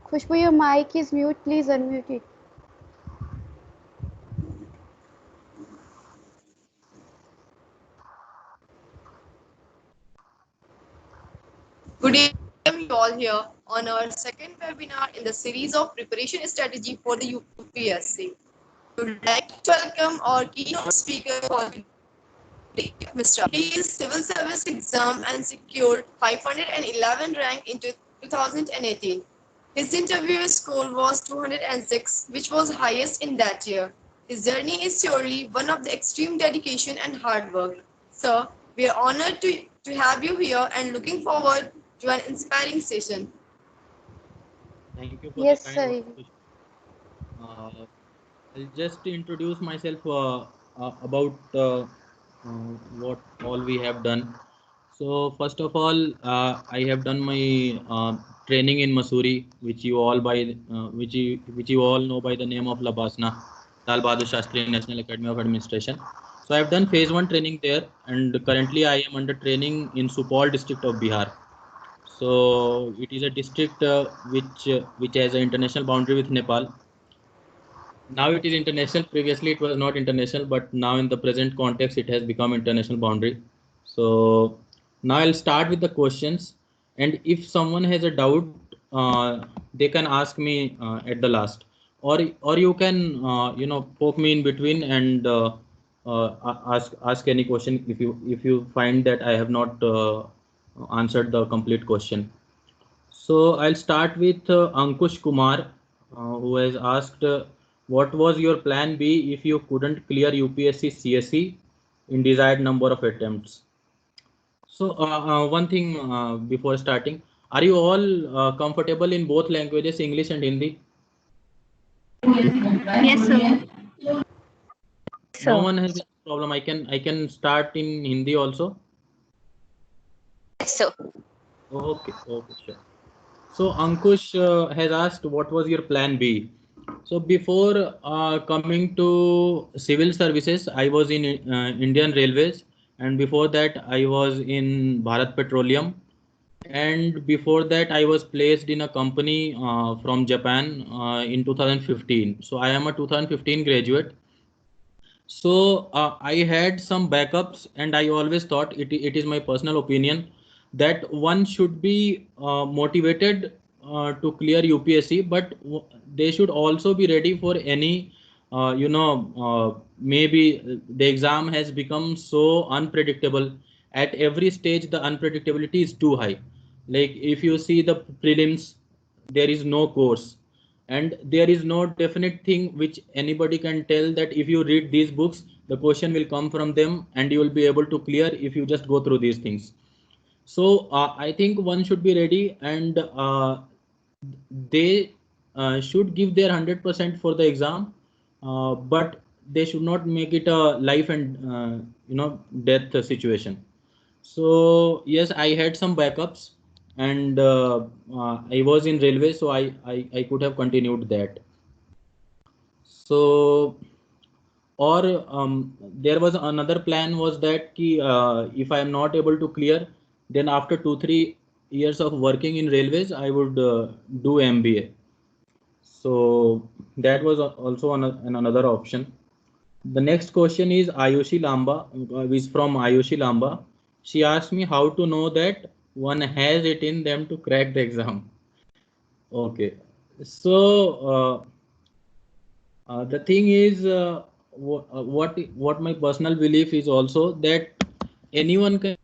Khushbu, your mic is mute. Please unmute it. Good evening, welcome you all here on our second webinar in the series of preparation strategy for the UPSC. We would like to welcome our keynote speaker for the day, Mr. He is civil service exam and secured 511 rank in 2018. His interview score was 206, which was highest in that year. His journey is surely one of the extreme dedication and hard work. Sir, we are honored to have you here and looking forward to an inspiring session. Thank you for the Yes, kind sir. words. I'll just introduce myself about what all we have done. So first of all, I have done my training in Mussoorie, which you all know by the name of Labasna, Lal Bahadur Shastri National Academy of Administration. So I have done phase 1 training there, and currently I am under training in Supaul district of Bihar. So it is a district which has an international boundary with Nepal. Now it is international. Previously it was not international, but now in the present context it has become international boundary. So now I'll start with the questions, and if someone has a doubt, they can ask me at the last, or you can poke me in between and ask any question if you find that I have not answered the complete question. So I'll start with Ankush Kumar, who has asked, what was your plan B if you couldn't clear UPSC CSE in desired number of attempts? So one thing before starting, are you all comfortable in both languages, English and Hindi? Yes, sir. No one has any problem. I can start in Hindi also. Yes, sir. Okay, sure. So Ankush has asked, what was your plan B? So before coming to civil services, I was in Indian Railways, and before that I was in Bharat Petroleum, and before that I was placed in a company from Japan in 2015. So I am a 2015 graduate. So I had some backups, and I always thought it is my personal opinion that one should be motivated to clear UPSC, but they should also be ready for any, maybe the exam has become so unpredictable. At every stage, the unpredictability is too high. Like if you see the prelims, there is no course, and there is no definite thing which anybody can tell that if you read these books the question will come from them and you will be able to clear if you just go through these things. So I think one should be ready, and they should give their 100% for the exam, but they should not make it a life and death situation. So yes, I had some backups, and I was in railway, so I could have continued that. So, or there was another plan was that if I am not able to clear, then after 2-3 years of working in railways, I would do MBA. So that was also another option. The next question is Ayushi Lamba, is from Ayushi Lamba. She asked me how to know that one has it in them to crack the exam. Okay, so the thing is, what my personal belief is also that anyone can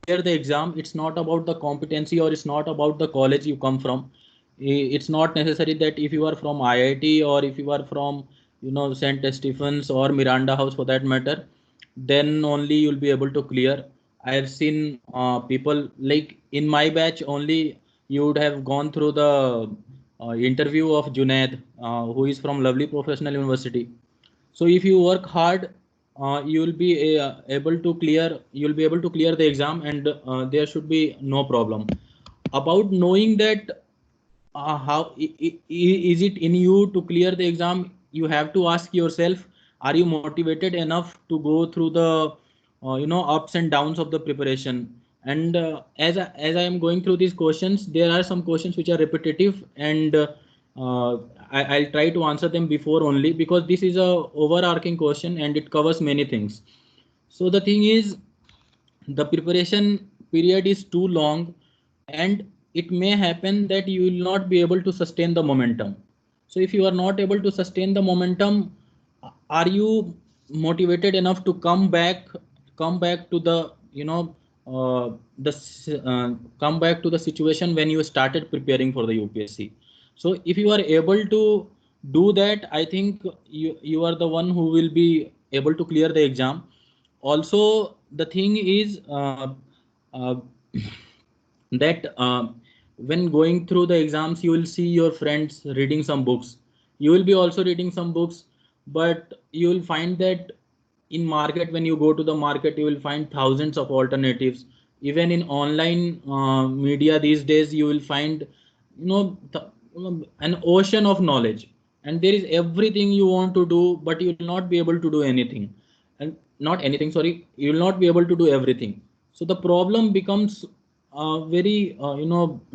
clear the exam. It's not about the competency, or it's not about the college you come from. It's not necessary that if you are from IIT, or if you are from St. Stephen's or Miranda House for that matter, then only you'll be able to clear. I have seen people like in my batch only. You would have gone through the interview of Junaid, who is from Lovely Professional University. So if you work hard, you will be able to clear. You'll be able to clear the exam, and there should be no problem. About knowing that is it in you to clear the exam, you have to ask yourself: are you motivated enough to go through the ups and downs of the preparation? And as I am going through these questions, there are some questions which are repetitive, and I'll try to answer them before only, because this is a overarching question and it covers many things. So the thing is, the preparation period is too long, and it may happen that you will not be able to sustain the momentum. So if you are not able to sustain the momentum, are you motivated enough to come back to the, come back to the situation when you started preparing for the UPSC? So if you are able to do that, I think you are the one who will be able to clear the exam. Also, the thing is, uh, that when going through the exams, you will see your friends reading some books. You will be also reading some books, but you will find that in market, when you go to the market, you will find thousands of alternatives. Even in online media these days, you will find, an ocean of knowledge, and there is everything you want to do, but you will not be able to do anything. And not anything, sorry, you will not be able to do everything. So the problem becomes very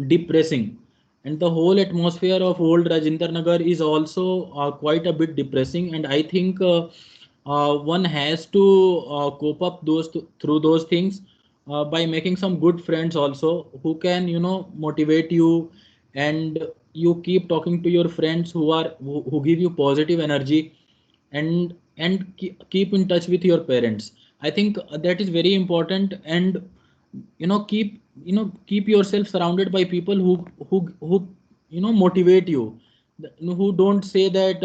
depressing, and the whole atmosphere of old Rajendra Nagar is also quite a bit depressing. And I think one has to cope up through those things by making some good friends also, who can motivate you, and you keep talking to your friends who give you positive energy, and keep in touch with your parents. I think that is very important. And keep yourself surrounded by people who motivate you, who don't say that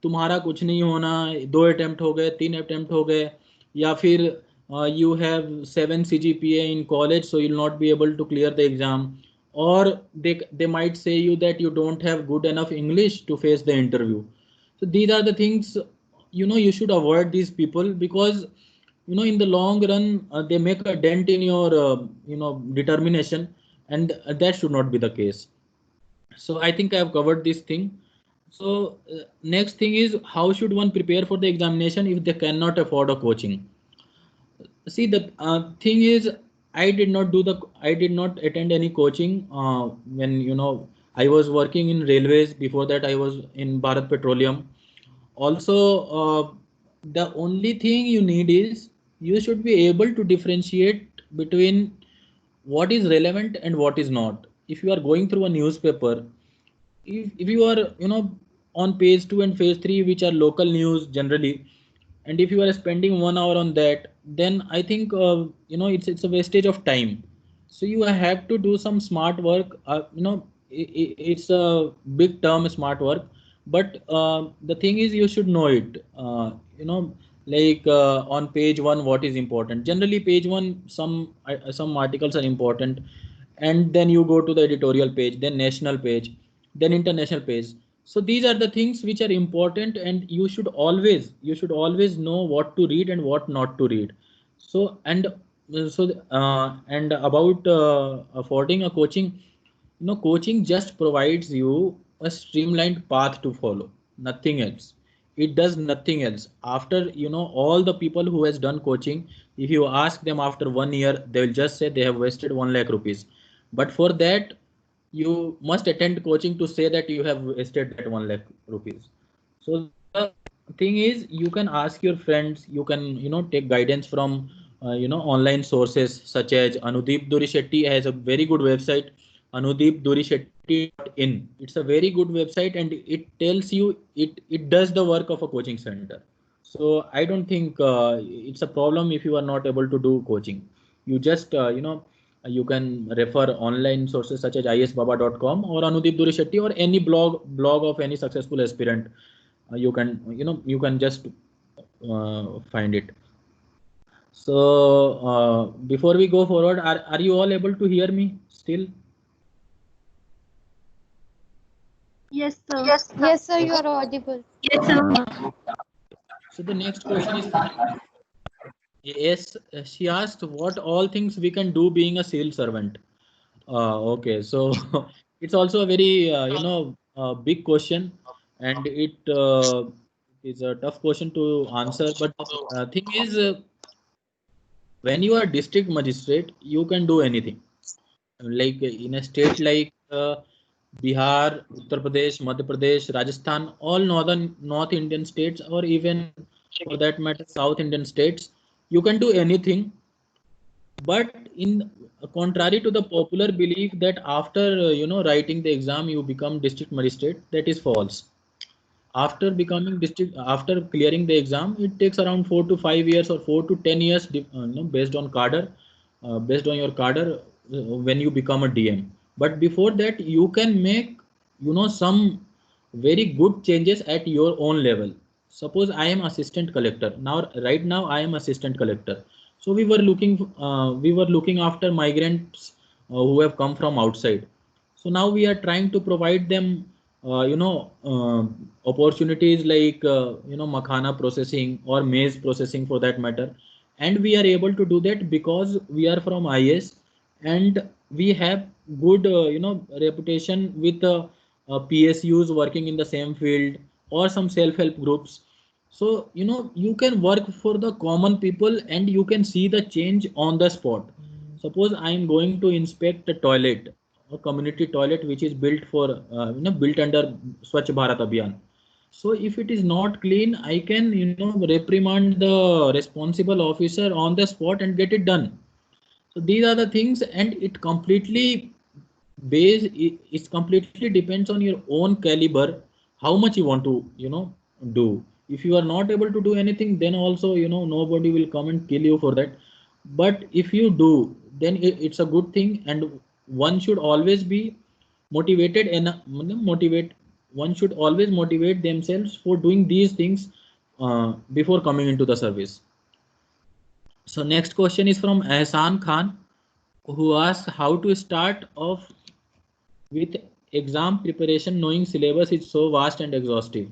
तुम्हारा कुछ नहीं होना, 2 attempt हो गए, 3 attempt हो गए, या फिर you have 7 CGPA in college, so you'll not be able to clear the exam. Or they might say you that you don't have good enough English to face the interview. So these are the things, you should avoid these people, because in the long run they make a dent in your determination, and that should not be the case. So I think I have covered this thing. So next thing is, how should one prepare for the examination if they cannot afford a coaching? See, the thing is, I did not attend any coaching when I was working in railways. Before that, I was in Bharat Petroleum. Also, the only thing you need is, you should be able to differentiate between what is relevant and what is not. If you are going through a newspaper, if you are on page 2 and page 3, which are local news generally, and if you are spending 1 hour on that, then I think it's a wastage of time. So you have to do some smart work. It's a big term, smart work, but the thing is, you should know it. Like on page 1, what is important? Generally, page 1, some articles are important, and then you go to the editorial page, then national page, then international page. So these are the things which are important, and you should always know what to read and what not to read. So and about affording a coaching, coaching just provides you a streamlined path to follow, nothing else. It does nothing else. After all the people who has done coaching, if you ask them after 1 year, they will just say they have wasted 1 lakh rupees. But for that, you must attend coaching to say that you have wasted that 1 lakh rupees. So the thing is, you can ask your friends, you can take guidance from online sources such as Anudeep Durishetty has a very good website, anudeepdurishetty.in. It's a very good website, and it tells you, it does the work of a coaching center. So I don't think it's a problem if you are not able to do coaching. You just you can refer online sources such as isbaba.com or Anudeep Durishetty, or any blog of any successful aspirant. You can just find it. So before we go forward, are you all able to hear me still? Yes, sir. Yes, sir, you are audible. Yes, sir. So the next question is, yes, she asked what all things we can do being a civil servant. Okay, so it's also a very big question, and it is a tough question to answer. But thing is, when you are district magistrate, you can do anything. Like in a state like Bihar, Uttar Pradesh, Madhya Pradesh, Rajasthan, all North Indian states, or even for that matter South Indian states, you can do anything. But in contrary to the popular belief that after writing the exam you become district magistrate, that is false. After clearing the exam, it takes around 4 to 5 years or 4 to 10 years, based on your cadre, when you become a DM. But before that, you can make some very good changes at your own level. Suppose I am assistant collector now. Right now, I am assistant collector. So we were looking after migrants who have come from outside. So now we are trying to provide them opportunities like makhana processing or maize processing for that matter. And we are able to do that because we are from IS, and we have good reputation with PSUs working in the same field, or some self-help groups. So you can work for the common people and you can see the change on the spot. Suppose I am going to inspect a toilet, a community toilet which is built for built under Swachh Bharat Abhiyan. So if it is not clean, I can reprimand the responsible officer on the spot and get it done. So these are the things, and it completely depends on your own caliber, how much you want to do. If you are not able to do anything, then also nobody will come and kill you for that. But if you do, then it's a good thing, and one should always be motivated and motivate one should always motivate themselves for doing these things before coming into the service. So next question is from Ahsan Khan, who asks how to start off with exam preparation knowing syllabus is so vast and exhaustive.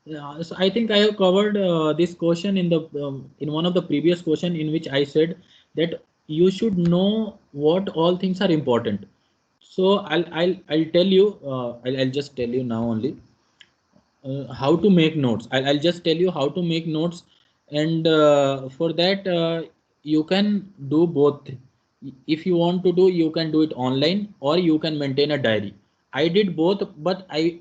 So I think I have covered this question in one of the previous question, in which I said that you should know what all things are important. So I'll tell you. I'll just tell you now only how to make notes. I'll just tell you how to make notes, and for that you can do both. If you want to do, you can do it online or you can maintain a diary. I did both, but I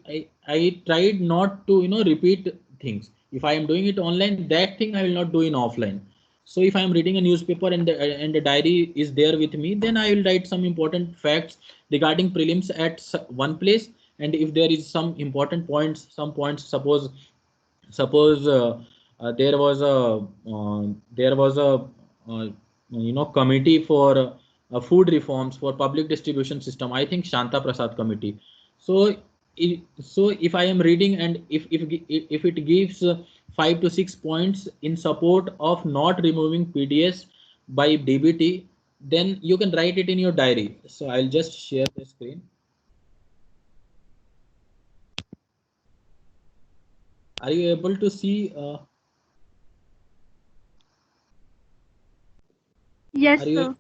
tried not to repeat things. If I am doing it online, that thing I will not do in offline. So if I am reading a newspaper and the diary is there with me, then I will write some important facts regarding prelims at one place. And if there is some important points, suppose there was a committee for food reforms for public distribution system. I think Shanta Prasad committee. So if I am reading, and if it gives 5 to 6 points in support of not removing PDS by DBT, then you can write it in your diary. So I'll just share the screen. Are you able to see? Yes, Are you?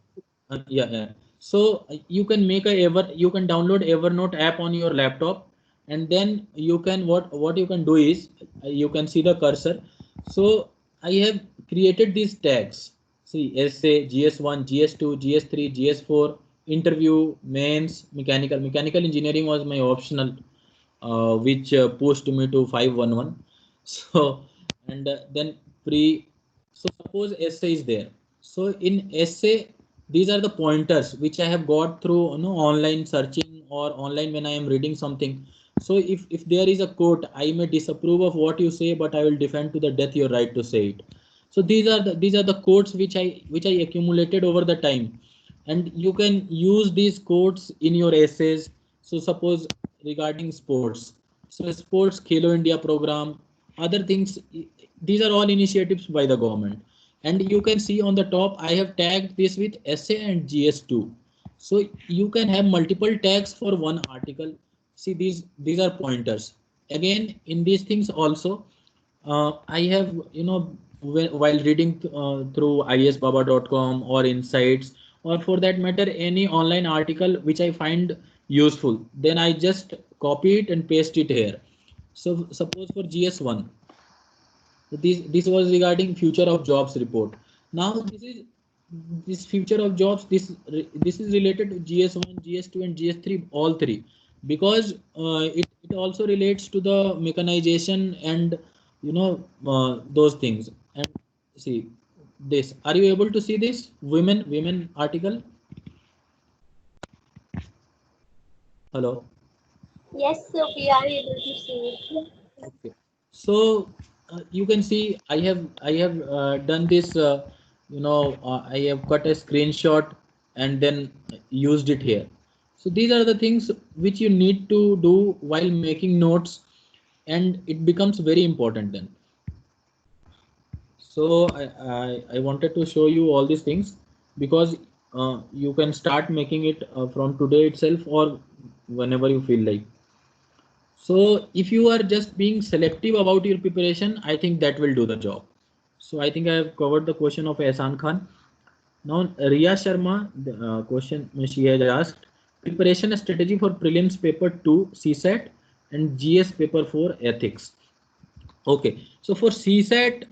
sir. Yeah. So you can you can download Evernote app on your laptop, and then you can what you can do is you can see the cursor. So I have created these tags. See, essay, GS1, GS2, GS3, GS4, interview, mains, mechanical engineering was my optional, which pushed me to 511. So and then pre. So suppose essay is there. So in essay, these are the pointers which I have got through online searching or online when I am reading something. So if there is a quote, I may disapprove of what you say, but I will defend to the death your right to say it. So these are the quotes which I accumulated over the time, and you can use these quotes in your essays. So suppose regarding sports, so sports Khelo India program, other things, these are all initiatives by the government. And you can see on the top I have tagged this with essay and GS2. So you can have multiple tags for one article. See, these are pointers. Again, in these things also, I have while reading through isbaba.com or insights, or for that matter any online article which I find useful, then I just copy it and paste it here. So suppose for GS1, this was regarding future of jobs report. Now this future of jobs, this is related to GS1, GS2 and GS3, all three. because it also relates to the mechanization and those things. And see this, are you able to see this women article? Hello. Yes, sir, we are able to see it. Okay. So you can see I have done this. I have cut a screenshot and then used it here. So these are the things which you need to do while making notes, and it becomes very important then. So I wanted to show you all these things because you can start making it from today itself or whenever you feel like. So if you are just being selective about your preparation, I think that will do the job. So I think I have covered the question of Ehsan Khan. Now Riya Sharma, the question she has asked, preparation strategy for prelims paper 2 CSAT and GS paper 4 ethics. Okay, so for CSAT,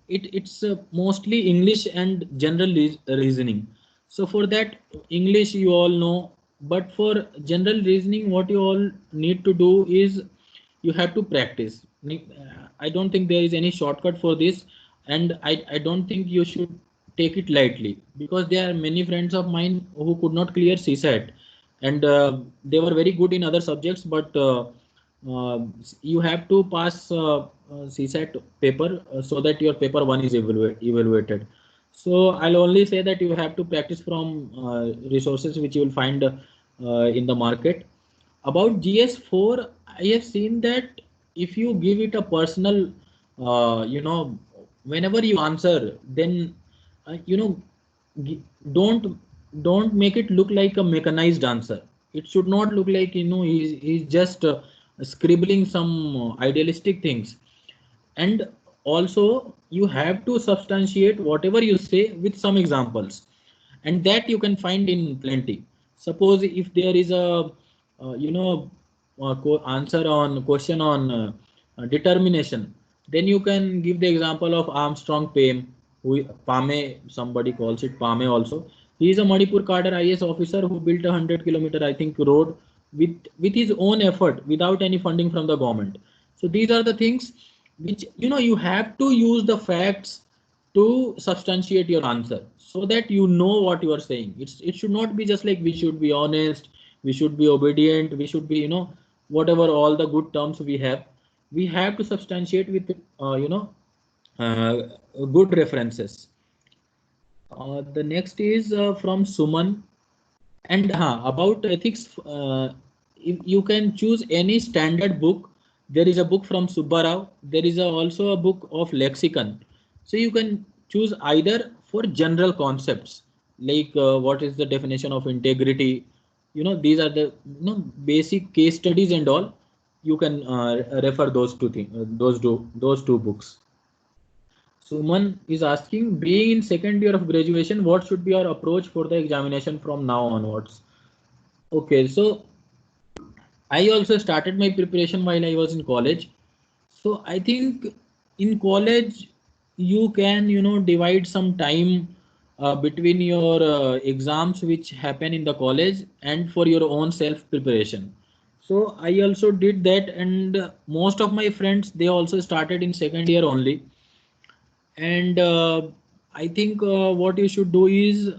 it's mostly English and general reasoning. So for that, English you all know, but for general reasoning, what you all need to do is you have to practice. I don't think there is any shortcut for this, and I don't think you should take it lightly because there are many friends of mine who could not clear CSAT, and they were very good in other subjects, but uh, you have to pass CSAT paper so that your paper 1 is evaluated. So I'll only say that you have to practice from resources which you will find in the market. About GS4, I have seen that if you give it a personal, whenever you answer, then g- don't don't make it look like a mechanized answer. It should not look like he's just scribbling some idealistic things. And also you have to substantiate whatever you say with some examples, and that you can find in plenty. Suppose if there is a answer on question on determination, then you can give the example of Armstrong Pame, who Pame, somebody calls it Pame also. He is a Manipur cadre IS officer who built a 100-kilometer, I think, road with his own effort without any funding from the government. So these are the things which you have to use the facts to substantiate your answer so that you know what you are saying. It should not be just like we should be honest, we should be obedient, we should be whatever all the good terms we have to substantiate with uh, good references. The next is from Suman. And about ethics, if you can choose any standard book. There is a book from Subbarao. There is also a book of lexicon. So you can choose either for general concepts like what is the definition of integrity. These are the basic case studies and all. You can refer those two things, those two books. Suman is asking, being in second year of graduation, what should be our approach for the examination from now onwards? Okay, so I also started my preparation while I was in college. So I think in college you can divide some time between your exams which happen in the college and for your own self preparation. So I also did that, and most of my friends, they also started in second year only. And I think what you should do is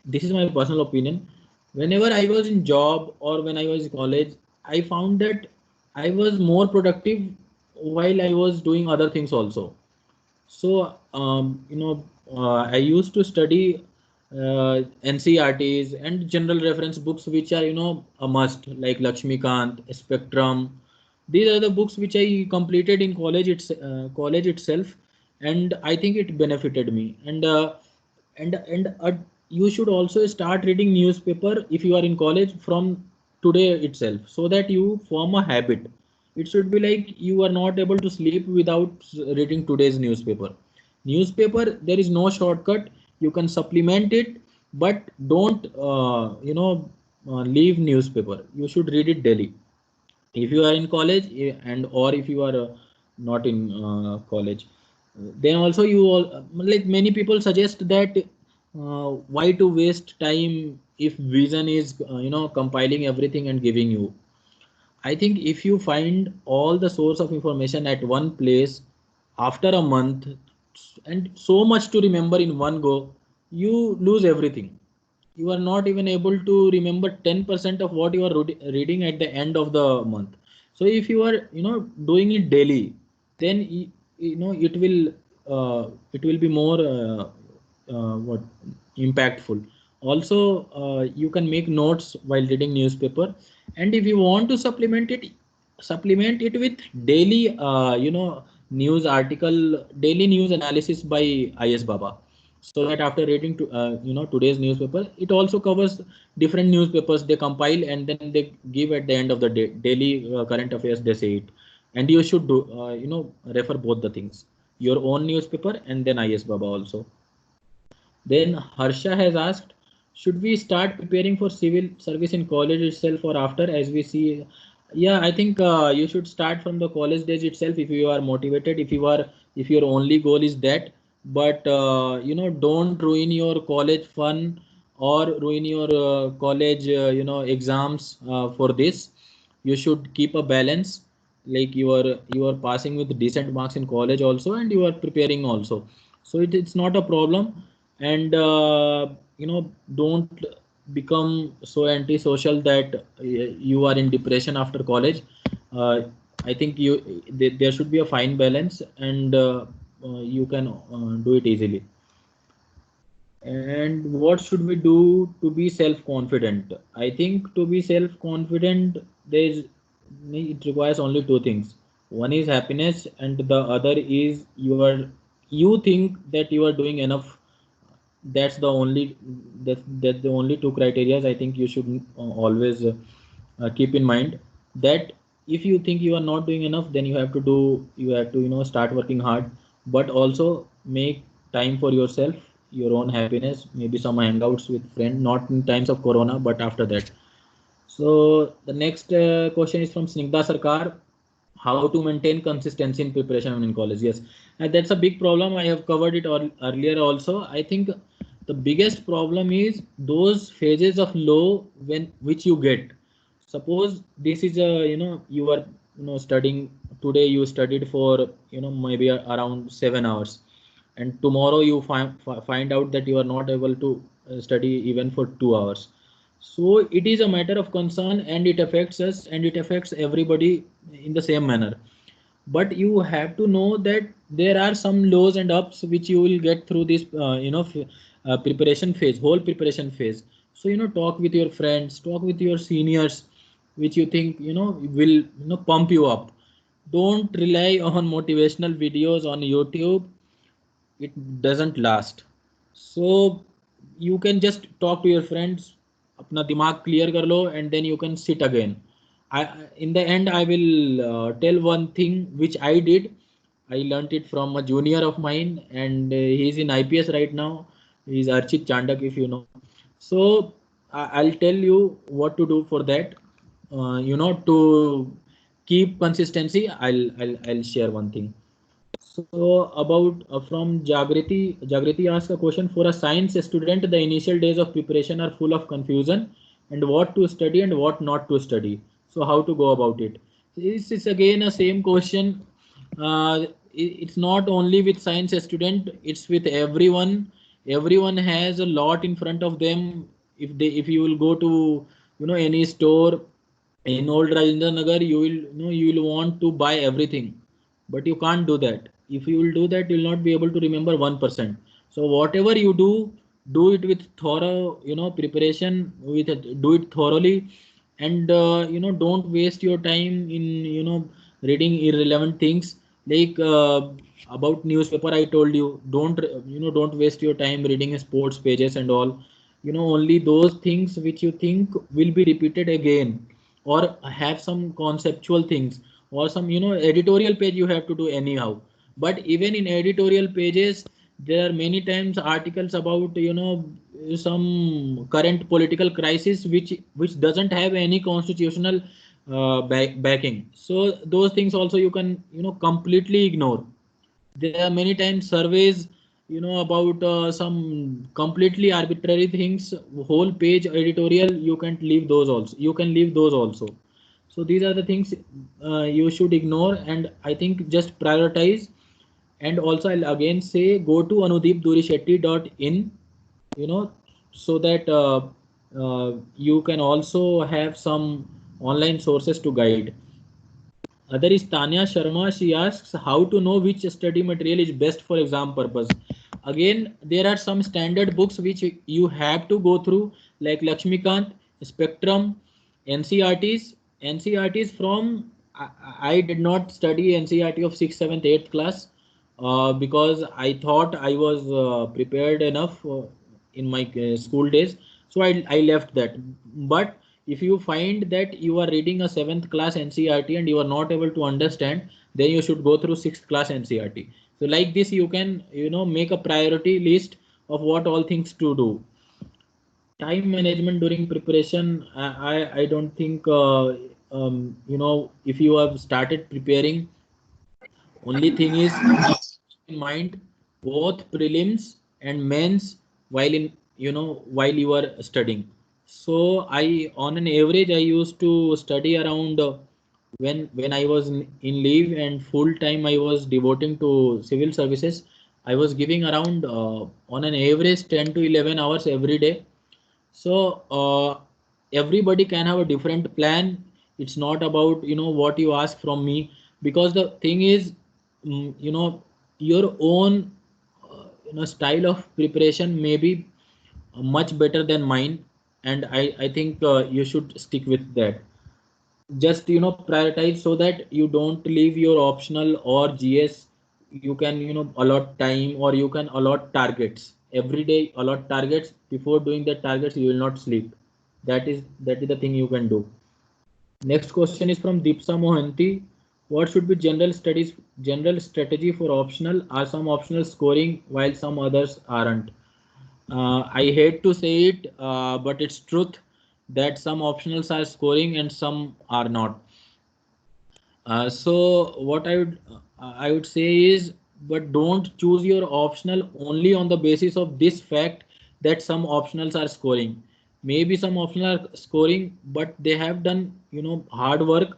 this is my personal opinion. Whenever I was in job or when I was in college, I found that I was more productive while I was doing other things also. So I used to study NCRTs and general reference books which are a must, like Lakshmikant, Spectrum. These are the books which I completed in college itself, and I think it benefited me. And you should also start reading newspaper if you are in college from today itself, so that you form a habit. It should be like you are not able to sleep without reading today's newspaper. There is no shortcut. You can supplement it, but don't leave newspaper. You should read it daily if you are in college, and or if you are not in college. Then also you all, like many people suggest that why to waste time if Vision is compiling everything and giving you. I think if you find all the source of information at one place after a month and so much to remember in one go, you lose everything. You are not even able to remember 10% of what you are reading at the end of the month. So if you are doing it daily, then it will be more what impactful. Also you can make notes while reading newspaper, and if you want to supplement it with daily news article, daily news analysis by IS Baba, so that after reading today's newspaper, it also covers different newspapers they compile, and then they give at the end of the day daily current affairs, they say it. And you should do refer both the things, your own newspaper and then IS Baba also. Then Harsha has asked, should we start preparing for civil service in college itself or after, as we see? Yeah, I think you should start from the college days itself if you are motivated, if your only goal is that. But don't ruin your college fun or ruin your college exams for this. You should keep a balance, like you are passing with decent marks in college also, and you are preparing also. So it's not a problem. And don't become so antisocial that you are in depression after college. uh, I think there should be a fine balance, and you can do it easily. And what should we do to be self-confident? I think to be self-confident, it requires only two things. One is happiness, and the other is you think that you are doing enough. That's the only that's the only two criteria I think you should always keep in mind. That if you think you are not doing enough, then you have to start working hard, but also make time for yourself, your own happiness, maybe some hangouts with friends, not in times of corona but after that. So the next question is from Snigdha Sarkar. How to maintain consistency in preparation when in college? Yes, and that's a big problem. I have covered it earlier also. I think the biggest problem is those phases of low when which you get. Suppose this is a you are studying today. You studied for maybe around 7 hours, and tomorrow you find out that you are not able to study even for 2 hours. So it is a matter of concern, and it affects us, and it affects everybody in the same manner. But you have to know that there are some lows and ups which you will get through this preparation phase, whole preparation phase. So talk with your friends, talk with your seniors, which you think will pump you up. Don't rely on motivational videos on YouTube. It doesn't last. So you can just talk to your friends, अपना दिमाग clear कर लो, and then you can sit again. In the end, I will tell one thing which I did. I learned it from a junior of mine, and he's in IPS right now. He's Archit Chandak, if you know. So I'll tell you what to do for that. To keep consistency, I'll share one thing. So about from Jagriti asks a question. For a science student, the initial days of preparation are full of confusion, and what to study and what not to study. So how to go about it? It's again a same question. It's not only with science student, it's with everyone. Everyone has a lot in front of them. If you will go to any store in old Rajendra Nagar, you will want to buy everything, but you can't do that. If you will do that, you will not be able to remember 1%. So whatever you do it with thorough preparation, do it thoroughly, and don't waste your time in reading irrelevant things, like about newspaper. I told you, don't waste your time reading sports pages and all. Only those things which you think will be repeated again, or have some conceptual things, or some editorial page you have to do anyhow. But even in editorial pages, there are many times articles about some current political crisis which doesn't have any constitutional backing. So those things also you can completely ignore. There are many times surveys you know, about some completely arbitrary things, whole page editorial, you can't leave those also. You can leave those also. So these are the things you should ignore, and I think just prioritize. And also I'll again say go to anudeepdurishetty.in, you know, so that you can also have some online sources to guide. Other is Tanya Sharma. She asks how to know which study material is best for exam purpose. Again, there are some standard books which you have to go through, like Lakshmikant, Spectrum, NCRTs. NCRTs from I did not study NCRT of 6th, 7th, 8th class because I thought I was prepared enough in my school days. So I left that. But if you find that you are reading a 7th class NCRT and you are not able to understand, then you should go through 6th class NCRT. So like this, you can, you know, make a priority list of what all things to do. Time management during preparation, I don't think, you know, if you have started preparing, only thing is keep in mind both prelims and mains while in, you know, while you are studying. So I, on an average, I used to study around when I was in leave and full time I was devoting to civil services. I was giving around on an average 10 to 11 hours every day. So everybody can have a different plan. It's not about, you know, what you ask from me, because the thing is, you know, your own you know, style of preparation may be much better than mine, and I think you should stick with that. Just, you know, prioritize so that you don't leave your optional or GS. You can, you know, allot time, or you can allot targets every day. Allot targets. Before doing the targets, you will not sleep. That is the thing you can do. Next question is from Deepsa Mohanty. What should be general strategy for optional? Are some optional scoring while some others aren't? I hate to say it, but it's truth that some optionals are scoring and some are not. So what I would say is, but don't choose your optional only on the basis of this fact that some optionals are scoring. Maybe some optional are scoring, but they have done, you know, hard work,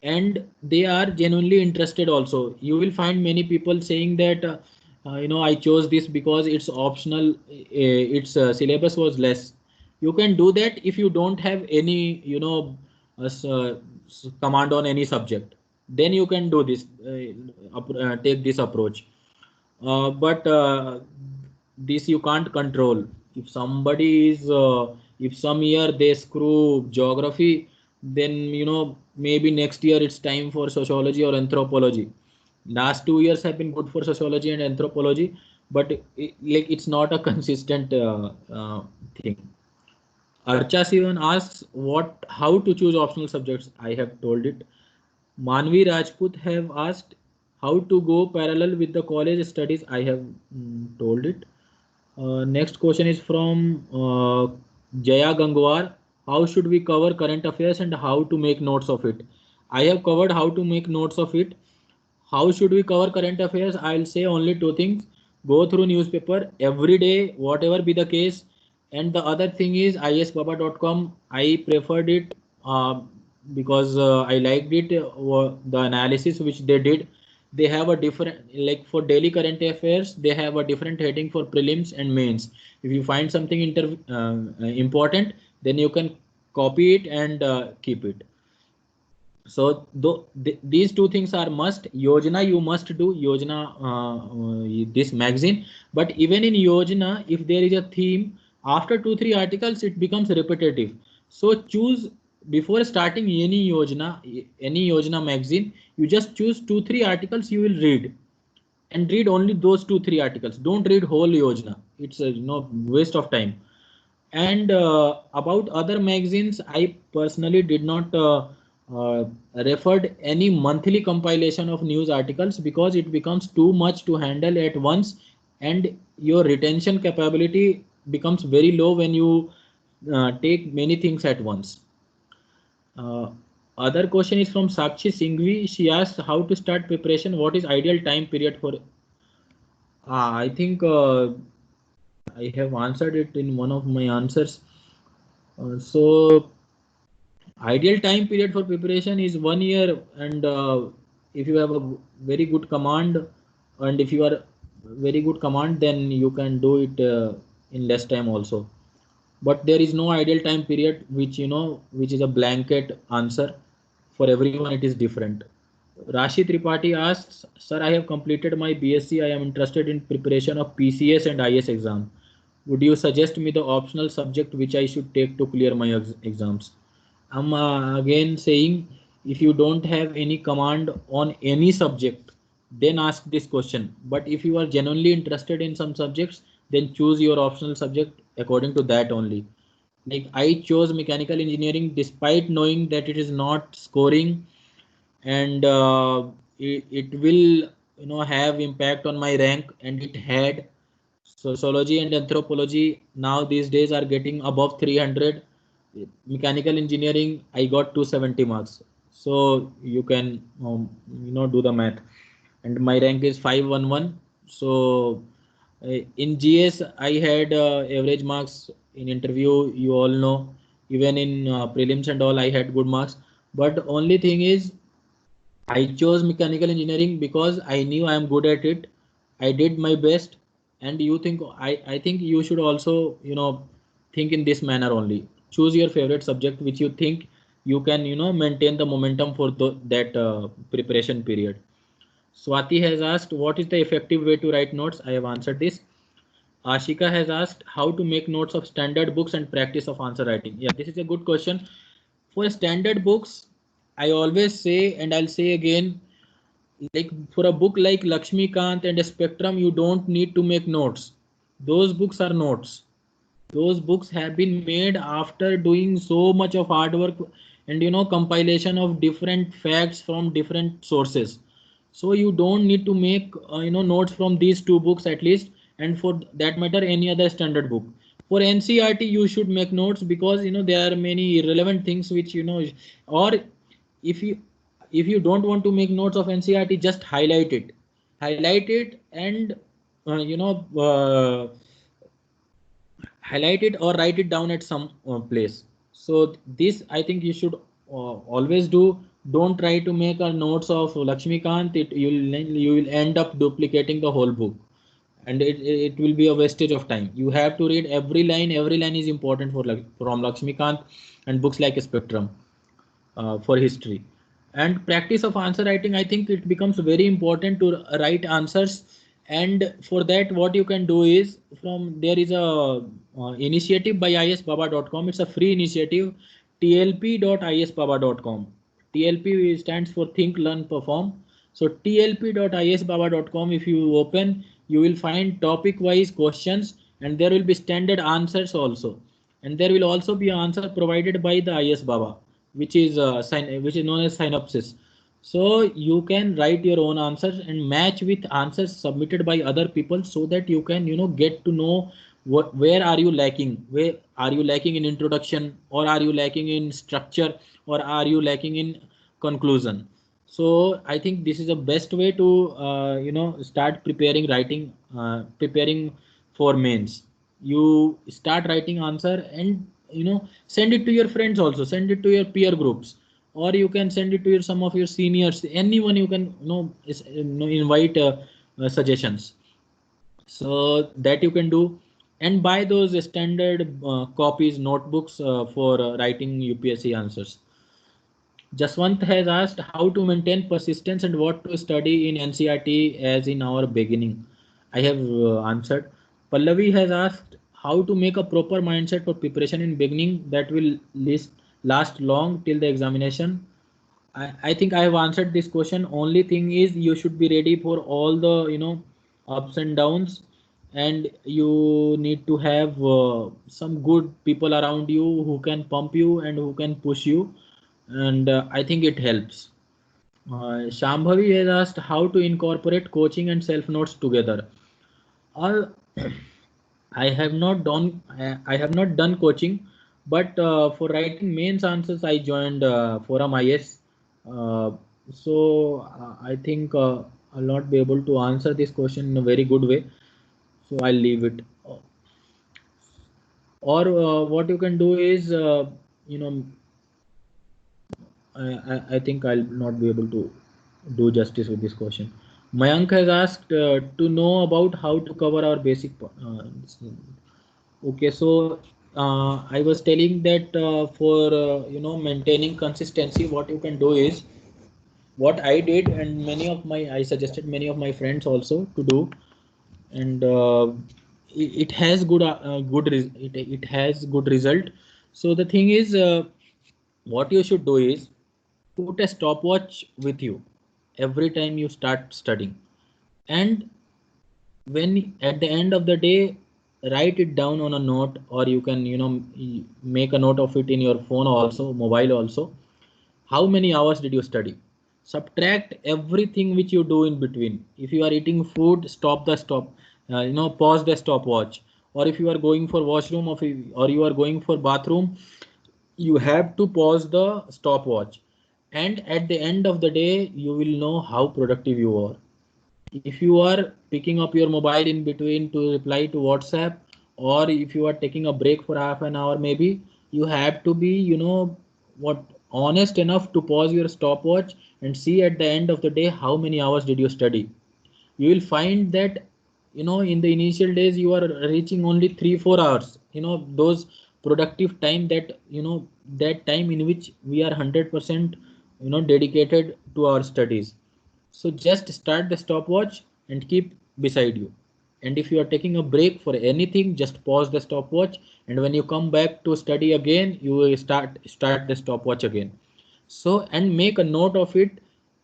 and they are genuinely interested also. You will find many people saying that you know, I chose this because it's optional, its syllabus was less. You can do that if you don't have any, you know, command on any subject, then you can do this, take this approach. But this you can't control. If somebody is if some year they screw geography, then, you know, maybe next year it's time for sociology or anthropology. Last 2 years have been good for sociology and anthropology, but like it's not a consistent thing. Archa Sivan asks how to choose optional subjects. I have told it. Manvi Rajput have asked how to go parallel with the college studies. I have told it. Next question is from Jaya Gangwar. How should we cover current affairs and how to make notes of it? I have covered how to make notes of it. How should we cover current affairs? I'll say only two things. Go through newspaper every day, whatever be the case. And the other thing is isbaba.com. I preferred it because I liked it. The analysis which they did. They have a different, like for daily current affairs, they have a different heading for prelims and mains. If you find something important, then you can copy it and keep it. So these two things are must. Yojana, you must do Yojana, this magazine. But even in Yojana, if there is a theme, after 2-3 articles, it becomes repetitive. So choose, before starting any Yojana magazine, you just choose 2-3 articles you will read, and read only those 2-3 articles. Don't read whole Yojana. It's a, you know, waste of time. And about other magazines, I personally did not referred any monthly compilation of news articles, because it becomes too much to handle at once, and your retention capability becomes very low when you take many things at once. Other question is from Sakshi Singhvi. She asks how to start preparation. What is ideal time period for? I think I have answered it in one of my answers. So ideal time period for preparation is 1 year, and if you have a very good command, and if you are very good command, then you can do it in less time also. But there is no ideal time period which which is a blanket answer. For everyone it is different. Rashi Tripathi asks, sir, I have completed my BSc. I am interested in preparation of PCS and IS exam. Would you suggest me the optional subject which I should take to clear my exams? I'm again saying, if you don't have any command on any subject, then ask this question. But if you are genuinely interested in some subjects, then choose your optional subject according to that only. Like I chose mechanical engineering despite knowing that it is not scoring, and it will have impact on my rank, and it had. Sociology and anthropology now these days are getting above 300. Mechanical engineering I got 270 marks, so you can do the math, and my rank is 511. So in GS I had average marks in interview, you all know. Even in prelims and all I had good marks, but only thing is I chose mechanical engineering because I knew I am good at it. I did my best, and I think you should also think in this manner only. Choose your favorite subject which you think you can maintain the momentum for that preparation period. Swati has asked, what is the effective way to write notes? I have answered this. Ashika has asked how to make notes of standard books and practice of answer writing. Yeah, this is a good question. For standard books, I always say, and I'll say again, like for a book like Lakshmi Kant and Spectrum, you don't need to make notes. Those books are notes. Those books have been made after doing so much of hard work and compilation of different facts from different sources. So you don't need to make notes from these two books at least, and for that matter any other standard book. For NCERT you should make notes, because there are many irrelevant things which or if you don't want to make notes of NCERT, just highlight it, and highlight it or write it down at some place. So this I think you should always do. Don't try to make a notes of Lakshmikant. You will end up duplicating the whole book, and it will be a wastage of time. You have to read every line. Every line is important from Lakshmikant and books like Spectrum for history. And practice of answer writing, I think it becomes very important to write answers. And for that what you can do is, from there is a initiative by isbaba.com. It's a free initiative, tlp.isbaba.com. TLP stands for think learn perform. So tlp.isbaba.com, if you open, you will find topic wise questions, and there will be standard answers also, and there will also be answer provided by the ISBaba, which is known as synopsis. So you can write your own answers and match with answers submitted by other people, so that you can get to know where are you lacking, where are you lacking in introduction, or are you lacking in structure, or are you lacking in conclusion. So I think this is the best way to start preparing for mains. You start writing answer, and send it to your friends, also send it to your peer groups, or you can send it to some of your seniors, anyone you can invite suggestions, so that you can do. And buy those standard copies notebooks for writing UPSC answers. Jaswant has asked how to maintain persistence and what to study in NCERT as in our beginning. I have answered. Pallavi has asked how to make a proper mindset for preparation in beginning that will last long till the examination. I think I have answered this question. Only thing is you should be ready for all the ups and downs, and you need to have some good people around you who can pump you and who can push you, and I think it helps. Shambhavi has asked how to incorporate coaching and self notes together. All I have not done. I have not done coaching, but for writing mains answers, I joined Forum IS. Uh, I think I'll not be able to answer this question in a very good way, so I'll leave it. Or what you can do is, you know, I think I'll not be able to do justice with this question. Mayank has asked to know about how to cover our basic. Okay, so I was telling that for maintaining consistency, what you can do is what I did, and I suggested many of my friends also to do, and it has it has good result. So the thing is, what you should do is put a stopwatch with you every time you start studying, and when at the end of the day write it down on a note, or you can make a note of it in your phone also, mobile also. How many hours did you study? Subtract everything which you do in between. If you are eating food, pause the stopwatch. Or if you are going for washroom, or you are going for bathroom, you have to pause the stopwatch. And at the end of the day, you will know how productive you are. If you are picking up your mobile in between to reply to WhatsApp, or if you are taking a break for half an hour, maybe you have to be, what honest enough to pause your stopwatch and see at the end of the day how many hours did you study. You will find that in the initial days you are reaching only 3-4 hours, those productive time, that time in which we are 100% dedicated to our studies. So just start the stopwatch and keep beside you. And if you are taking a break for anything, just pause the stopwatch. And when you come back to study again, you will start the stopwatch again. So, and make a note of it.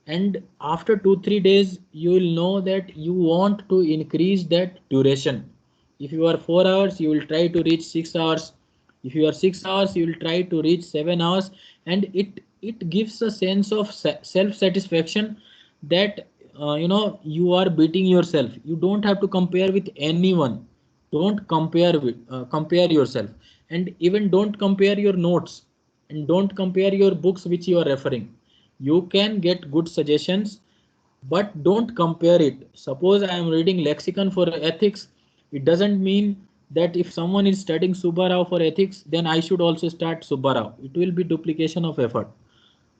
And after 2-3 days, you will know that you want to increase that duration. If you are 4 hours, you will try to reach 6 hours. If you are 6 hours, you will try to reach 7 hours. And it gives a sense of self satisfaction that you are beating yourself. You don't have to compare with anyone. Don't compare yourself, and even don't compare your notes, and don't compare your books which you are referring. You can get good suggestions, but don't compare it. Suppose I am reading lexicon for ethics, it doesn't mean that if someone is studying Subbarao for ethics, then I should also start Subbarao. It will be duplication of effort.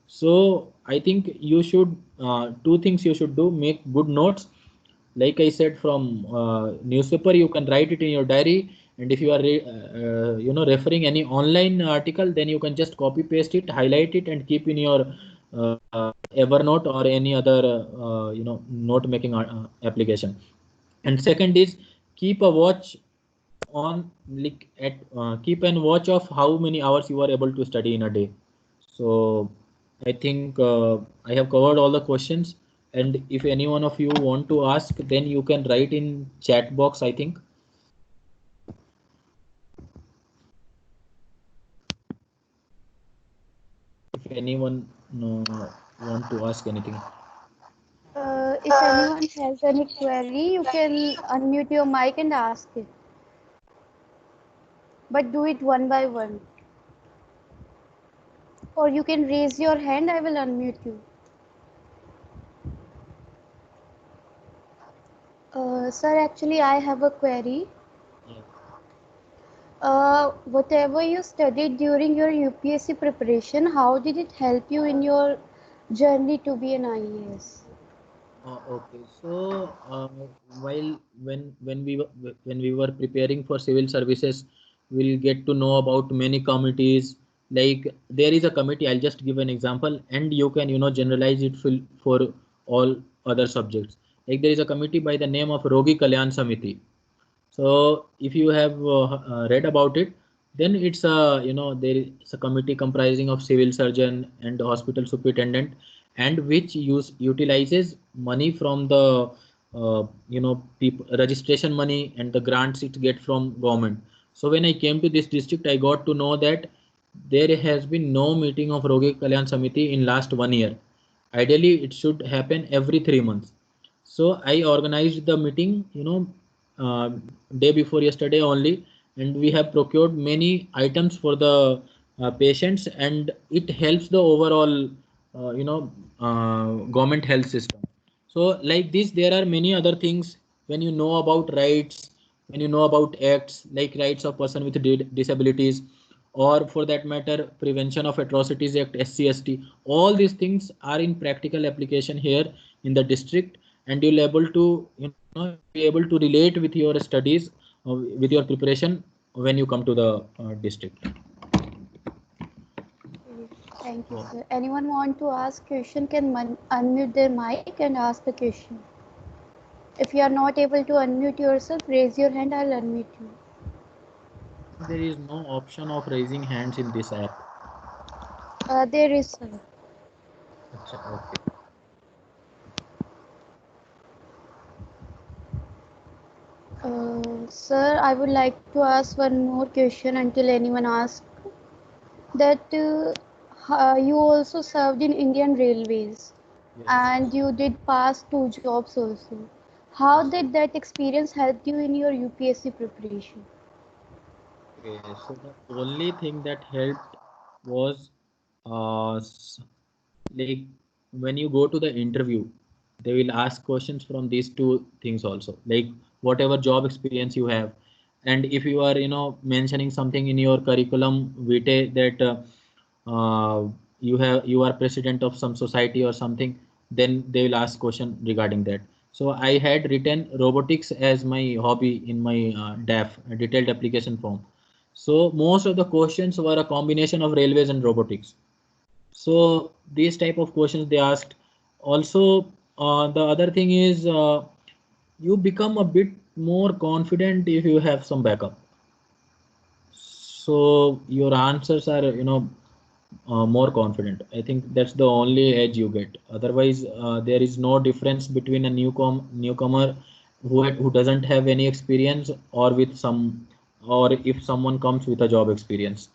So I think you should, two things you should do: make good notes. Like I said, from newspaper, you can write it in your diary. And if you are, referring any online article, then you can just copy paste it, highlight it, and keep in your Evernote or any other, note making application. And second is keep a watch on, like keep an watch of how many hours you are able to study in a day. So I think I have covered all the questions. And if any one of you want to ask, then you can write in chat box, I think. If anyone want to ask anything. If anyone has any query, you can unmute your mic and ask it. But do it one by one. Or you can raise your hand, I will unmute you. Sir, actually, I have a query. Whatever you studied during your UPSC preparation, how did it help you in your journey to be an IAS? Okay, so while when we were preparing for civil services, we'll get to know about many committees. Like there is a committee. I'll just give an example, and you can generalize it for all other subjects. Like there is a committee by the name of Rogi Kalyan Samiti. So if you have read about it, then it's a there is a committee comprising of civil surgeon and hospital superintendent, and which utilizes money from the people registration money and the grants it get from government. So when I came to this district, I got to know that there has been no meeting of Rogi Kalyan Samiti in last 1 year. Ideally, it should happen every 3 months. So I organized the meeting, uh, day before yesterday only, and we have procured many items for the patients, and it helps the overall, government health system. So like this, there are many other things when you know about rights, when you know about acts like rights of person with disabilities, or for that matter, Prevention of Atrocities Act, SC/ST. All these things are in practical application here in the district, and you'll able to, you'll be able to relate with your studies, with your preparation when you come to the district. Thank you, sir. Anyone want to ask question can unmute their mic and ask the question. If you are not able to unmute yourself, raise your hand. I'll unmute you. There is no option of raising hands in this app. There is, sir. Okay. Sir, I would like to ask one more question until anyone asks. That you also served in Indian Railways, Yes. and you did pass 2 jobs also. How did that experience help you in your UPSC preparation? Okay, so the only thing that helped was like when you go to the interview, they will ask questions from these two things also, like whatever job experience you have, and if you are mentioning something in your curriculum vitae that you are president of some society or something, then they will ask question regarding that. So I had written robotics as my hobby in my DAF, detailed application form. So most of the questions were a combination of railways and robotics. So these type of questions they asked. Also, the other thing is you become a bit more confident if you have some backup. So your answers are more confident. I think that's the only edge you get. Otherwise, there is no difference between a newcomer who doesn't have any experience or with some, or if someone comes with a job experience.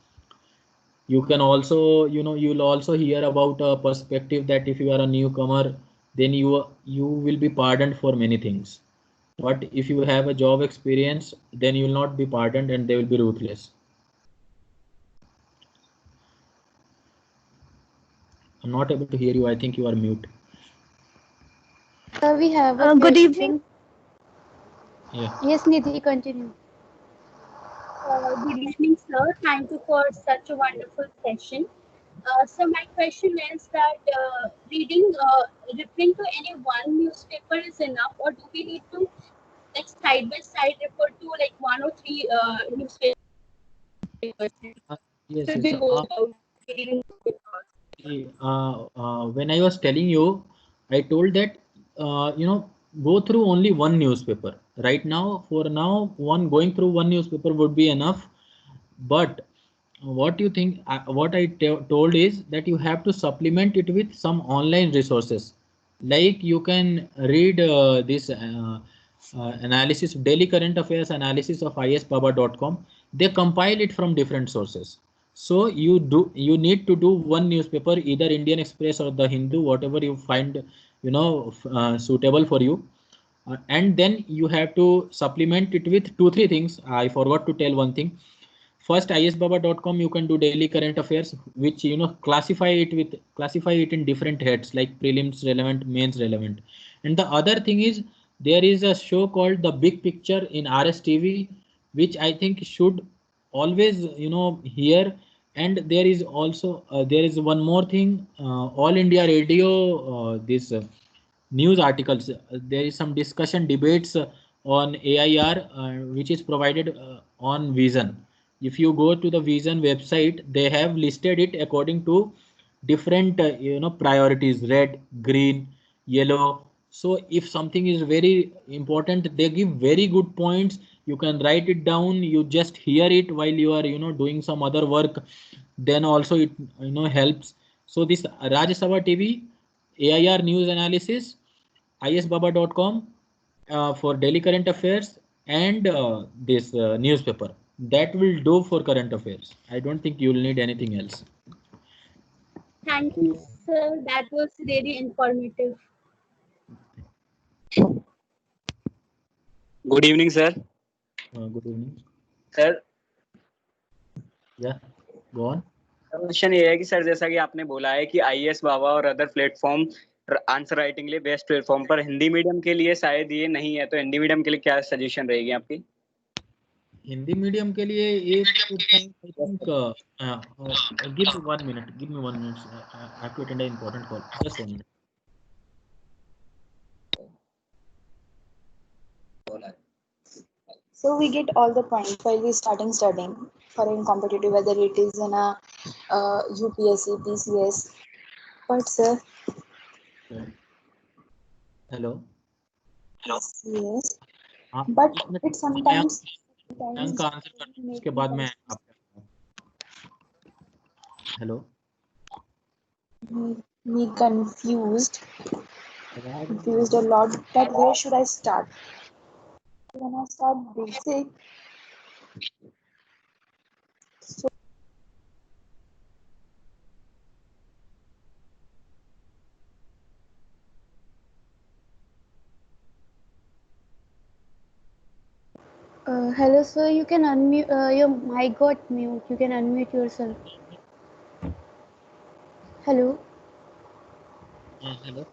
You can also, you'll also hear about a perspective that if you are a newcomer, then you will be pardoned for many things. But if you have a job experience, then you will not be pardoned and they will be ruthless. I'm not able to hear you. I think you are mute. Sir, we have a Good question. evening. Yeah. Yes, Nidhi, continue. Good evening, sir. Thank you for such a wonderful session. So my question is that referring to any one newspaper is enough, or do we need to like side by side refer to like 1 or 3 newspapers? Yes, Should yes. we go about reading When I was telling you, I told that go through only one newspaper. Right now, for now, going through one newspaper would be enough. But what you think? What I told is that you have to supplement it with some online resources. Like you can read this analysis, daily current affairs analysis of isbaba.com. They compile it from different sources. So you need to do one newspaper, either Indian Express or the Hindu, whatever you find suitable for you. And then you have to supplement it with 2-3 things. I forgot to tell one thing. First, isbaba.com, you can do daily current affairs, which classify it in different heads like prelims relevant, mains relevant. And the other thing is there is a show called The Big Picture in RSTV, which I think should always hear. And there is also there is one more thing, All India Radio, this news articles. There is some discussion debates on AIR, which is provided on Vision. If you go to the Vision website, they have listed it according to different priorities: red, green, yellow. So if something is very important, they give very good points. You can write it down, you just hear it while you are doing some other work, then also it helps. So this Rajya Sabha TV, AIR news analysis, isbaba.com for daily current affairs, and this newspaper, that will do for current affairs. I don't think you will need anything else. Thank you, sir. That was really informative. Good evening sir. Good evening. Sir Yeah, go on. Question ये है कि sir जैसा कि आपने बोला है कि IAS बाबा और अदर प्लेटफॉर्म आंसर राइटिंग के लिए बेस्ट प्लेटफॉर्म, पर हिंदी मीडियम के लिए शायद ये नहीं है, तो हिंदी मीडियम के लिए क्या सजेशन रहेगी आपकी? हिंदी मीडियम के लिए एक time I think give me 1 minute, give me 1 minute, I have to attend a important call, just 1 minute. So we get all the points while we starting studying for in competitive, whether it is in a UPSC, PCS. But sir, hello. yes, हाँ, but एक minute, it sometimes Mayank का answer कर, उसके बाद मैं आपका. Hello. me confused a lot that where should I start? When I start basic, so Hello, sir. You can unmute. Your mic got mute. You can unmute yourself. Hello. Hello,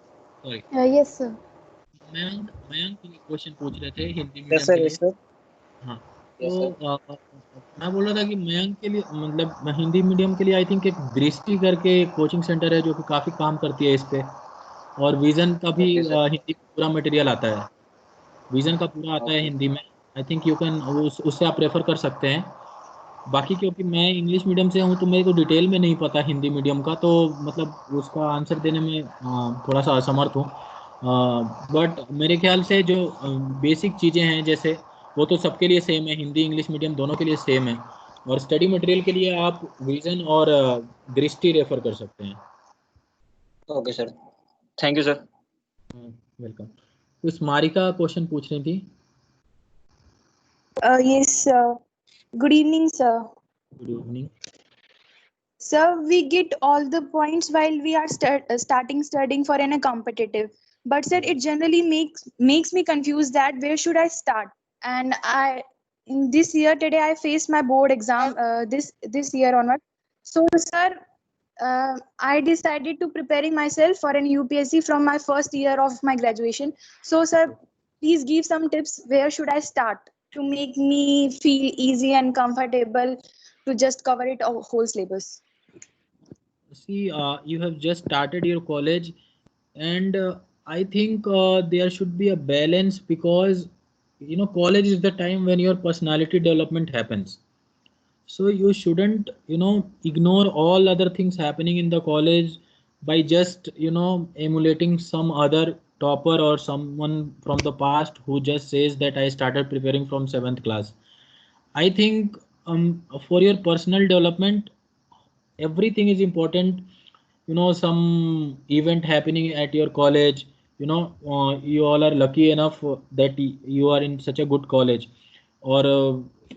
sorry. Yes, sir. Mayank question पूछ रहे थे Hindi yes medium sir, के लिए. Yes sir. हाँ, तो मैं बोल रहा था कि मयंक के लिए, मतलब हिंदी मीडियम के लिए आई थिंक एक दृष्टि करके कोचिंग सेंटर है जो कि काफ़ी काम करती है इस पे, और विजन का भी Okay, sir. हिंदी में पूरा मटेरियल आता है, विजन का पूरा आता है हिंदी में. आई थिंक यू कैन उससे आप रेफर कर सकते हैं. बाकी क्योंकि मैं इंग्लिश मीडियम से हूँ तो मेरे को डिटेल में नहीं पता हिंदी मीडियम का, तो मतलब उसका आंसर देने में थोड़ा सा असमर्थ हूँ. बट मेरे ख्याल से जो बेसिक चीज़ें हैं जैसे वो तो सबके लिए सेम है, हिंदी इंग्लिश मीडियम दोनों के लिए सेम है. और स्टडी मटेरियल के लिए आप विजन और दृष्टि रेफर कर सकते हैं. Okay sir, thank you sir. Welcome. कुछ मारिका क्वेश्चन पूछ रही थी. yes, sir. Good evening, sir. Good evening. Sir, we get all the points while we are starting studying for a competitive. But sir, it generally makes me confused that where should I start? And in this year today I faced my board exam this year onward. So sir, I decided to preparing myself for an UPSC from my first year of my graduation. So sir, please give some tips. Where should I start to make me feel easy and comfortable to just cover it whole syllabus? See, you have just started your college, and I think there should be a balance, because college is the time when your personality development happens. So you shouldn't ignore all other things happening in the college by just emulating some other topper or someone from the past who just says that I started preparing from 7th class. I think for your personal development everything is important. Some event happening at your college, you all are lucky enough that you are in such a good college, or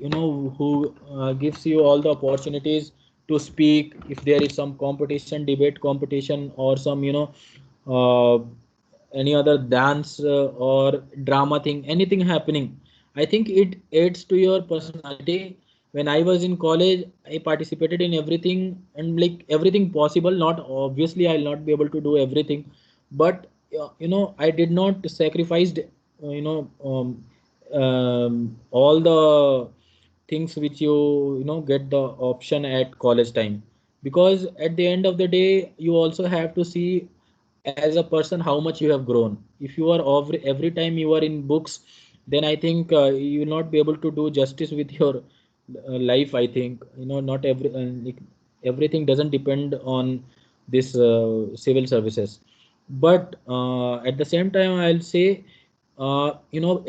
who gives you all the opportunities to speak. If there is some competition, debate competition, or some uh, any other dance or drama thing, anything happening, I think it adds to your personality. When I was in college, I participated in everything, and like everything possible. Not obviously I'll not be able to do everything, but I did not sacrificed all the things which get the option at college time, because at the end of the day you also have to see as a person how much you have grown. If you are every time you are in books, then I think you will not be able to do justice with your life. I think not everything doesn't depend on this civil services. But at the same time I'll say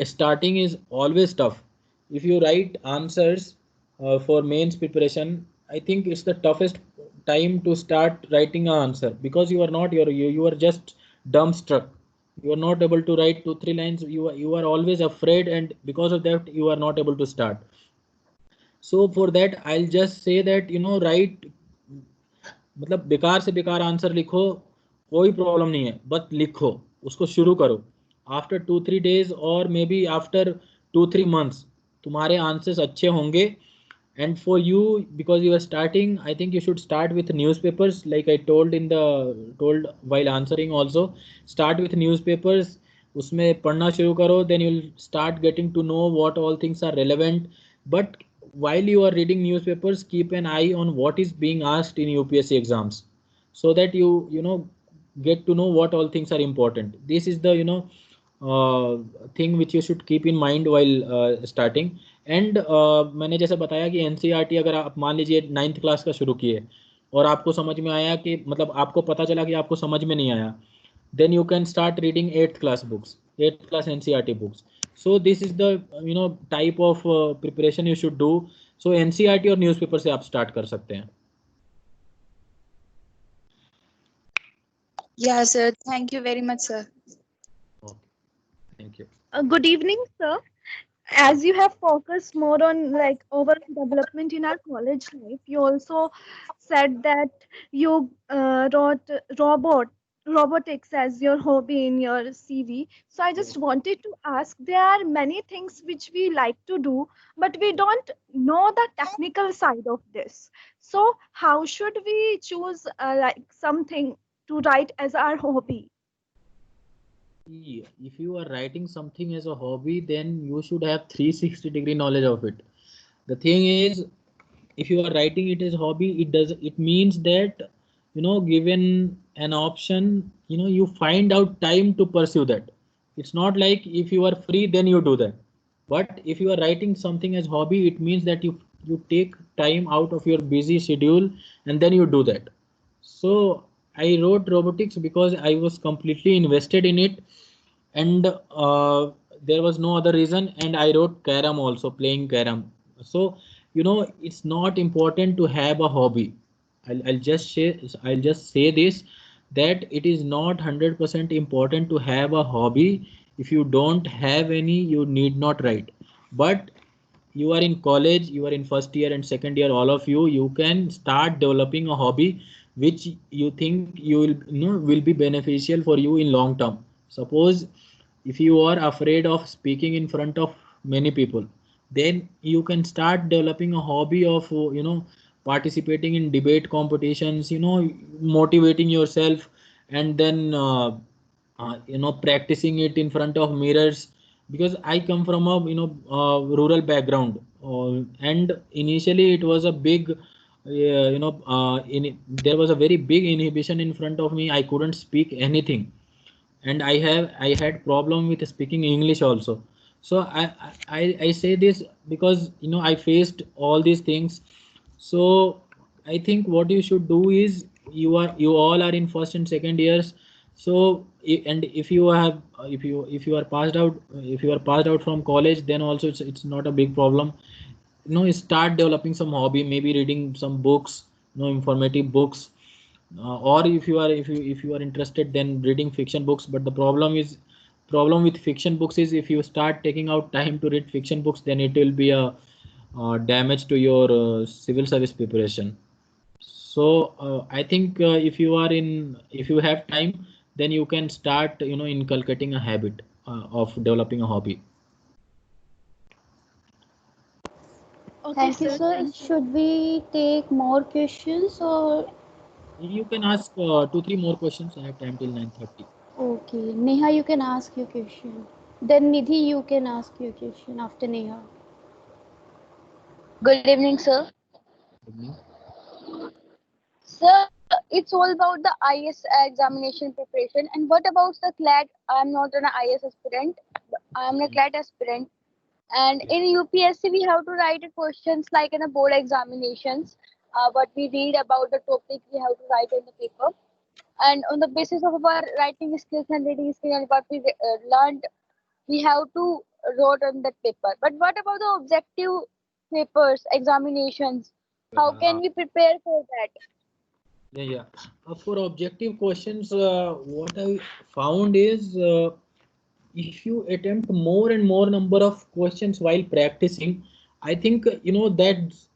starting is always tough. If you write answers for mains preparation, I think it's the toughest time to start writing an answer, because you are not you are just dumbstruck. You are not able to write 2-3 lines. You are always afraid, and because of that you are not able to start. So for that I'll just say that write, मतलब बेकार से बेकार answer लिखो, कोई problem नहीं है, बस लिखो, उसको शुरू करो. आफ्टर 2-3 days और मे बी आफ्टर 2-3 months तुम्हारे आंसर्स अच्छे होंगे, And for you, because you are starting, I think you should start with newspapers, like I told told while answering also. Start with newspapers, उसमें पढ़ना शुरू करो, then you'll start getting to know what all things are relevant. But while you are reading newspapers, keep an eye on what is being asked in UPSC exams, so that you know get to know what all things are important. This is the thing which you should keep in mind while starting. And मैंने जैसे बताया कि NCERT अगर आप मान लीजिए 9th class का शुरू किए और आपको समझ में आया कि मतलब आपको पता चला कि आपको समझ में नहीं आया, then you can start reading 8th class books, 8th class NCERT books. So this is the type of preparation you should do. So NCERT और न्यूज़पेपर से आप स्टार्ट कर सकते हैं. Yeah, sir. Thank you very much, sir. Okay. Thank you. Good evening, sir. As you have focused more on like overall development in our college life, you also said that you wrote robotics as your hobby in your CV. So I just wanted to ask, there are many things which we like to do, but we don't know the technical side of this. So how should we choose like something to write as our hobby? If you are writing something as a hobby, then you should have 360-degree knowledge of it. The thing is, if you are writing it as hobby, it means that given an option, you find out time to pursue that. It's not like if you are free then you do that. But if you are writing something as hobby, it means that you take time out of your busy schedule and then you do that. So I wrote robotics because I was completely invested in it, and there was no other reason. And I wrote carom also, playing carom. So it's not important to have a hobby. I'll just say this, that it is not 100% important to have a hobby. If you don't have any, you need not write. But you are in college, you are in first year and second year, all of you can start developing a hobby which you think will be beneficial for you in long term. Suppose if you are afraid of speaking in front of many people, then you can start developing a hobby of participating in debate competitions, motivating yourself, and then practicing it in front of mirrors. Because I come from a rural background, and initially it was a big there was a very big inhibition in front of me. I couldn't speak anything, and I had problem with speaking English also. So I say this because I faced all these things. So I think what you should do is, you all are in first and second years. So and if you have if you are passed out, if you are passed out from college, then also it's not a big problem. Start developing some hobby, maybe reading some books, informative books, or if you are interested, then reading fiction books. But the problem with fiction books is, if you start taking out time to read fiction books, then it will be a damage to your civil service preparation. So I think if you have time, then you can start inculcating a habit of developing a hobby. Okay, Thank you, sir. Thank you. Should we take more questions, or You can ask 2-3 more questions. I have time till 9:30. okay, Neha, you can ask your question. Then Nidhi, you can ask your question after Neha. Good evening, sir. Sir, it's all about the IS examination preparation. And what about the CLAT? I'm not an IS aspirant. I'm a CLAT aspirant. And in UPSC, we have to write questions like in a board examinations. What we read about the topic, we have to write in the paper. And on the basis of our writing skills and reading skills and what we learned, we have to write on that paper. But what about the objective papers, examinations? How can we prepare for that? Yeah. For objective questions, what I found is, if you attempt more and more number of questions while practicing, I think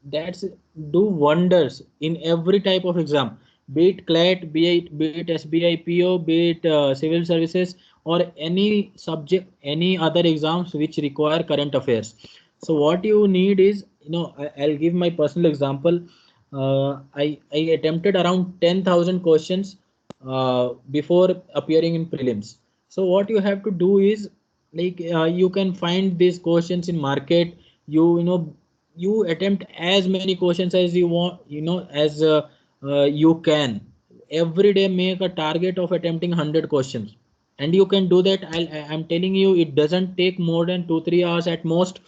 that's do wonders in every type of exam, be it CLAT, be it SBI PO, be it civil services, or any subject, any other exams which require current affairs. So what you need is, I'll give my personal example. I attempted around 10,000 questions before appearing in prelims. So what you have to do is, like, you can find these questions in market. You attempt as many questions as you want, as you can. Every day make a target of attempting 100 questions, and you can do that. I'm telling you, it doesn't take more than 2-3 hours at most.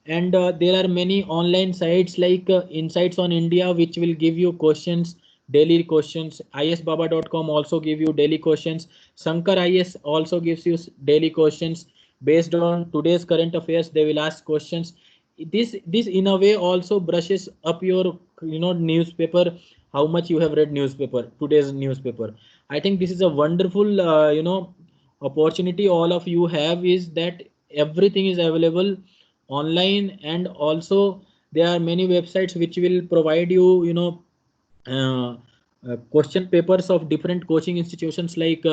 And there are many online sites like Insights on India, which will give you questions, daily questions. isbaba.com also give you daily questions. Sankar IS also gives you daily questions based on today's current affairs. They will ask questions. This in a way also brushes up your newspaper, how much you have read newspaper, today's newspaper. I think this is a wonderful opportunity all of you have, is that everything is available online. And also there are many websites which will provide you uh, question papers of different coaching institutions like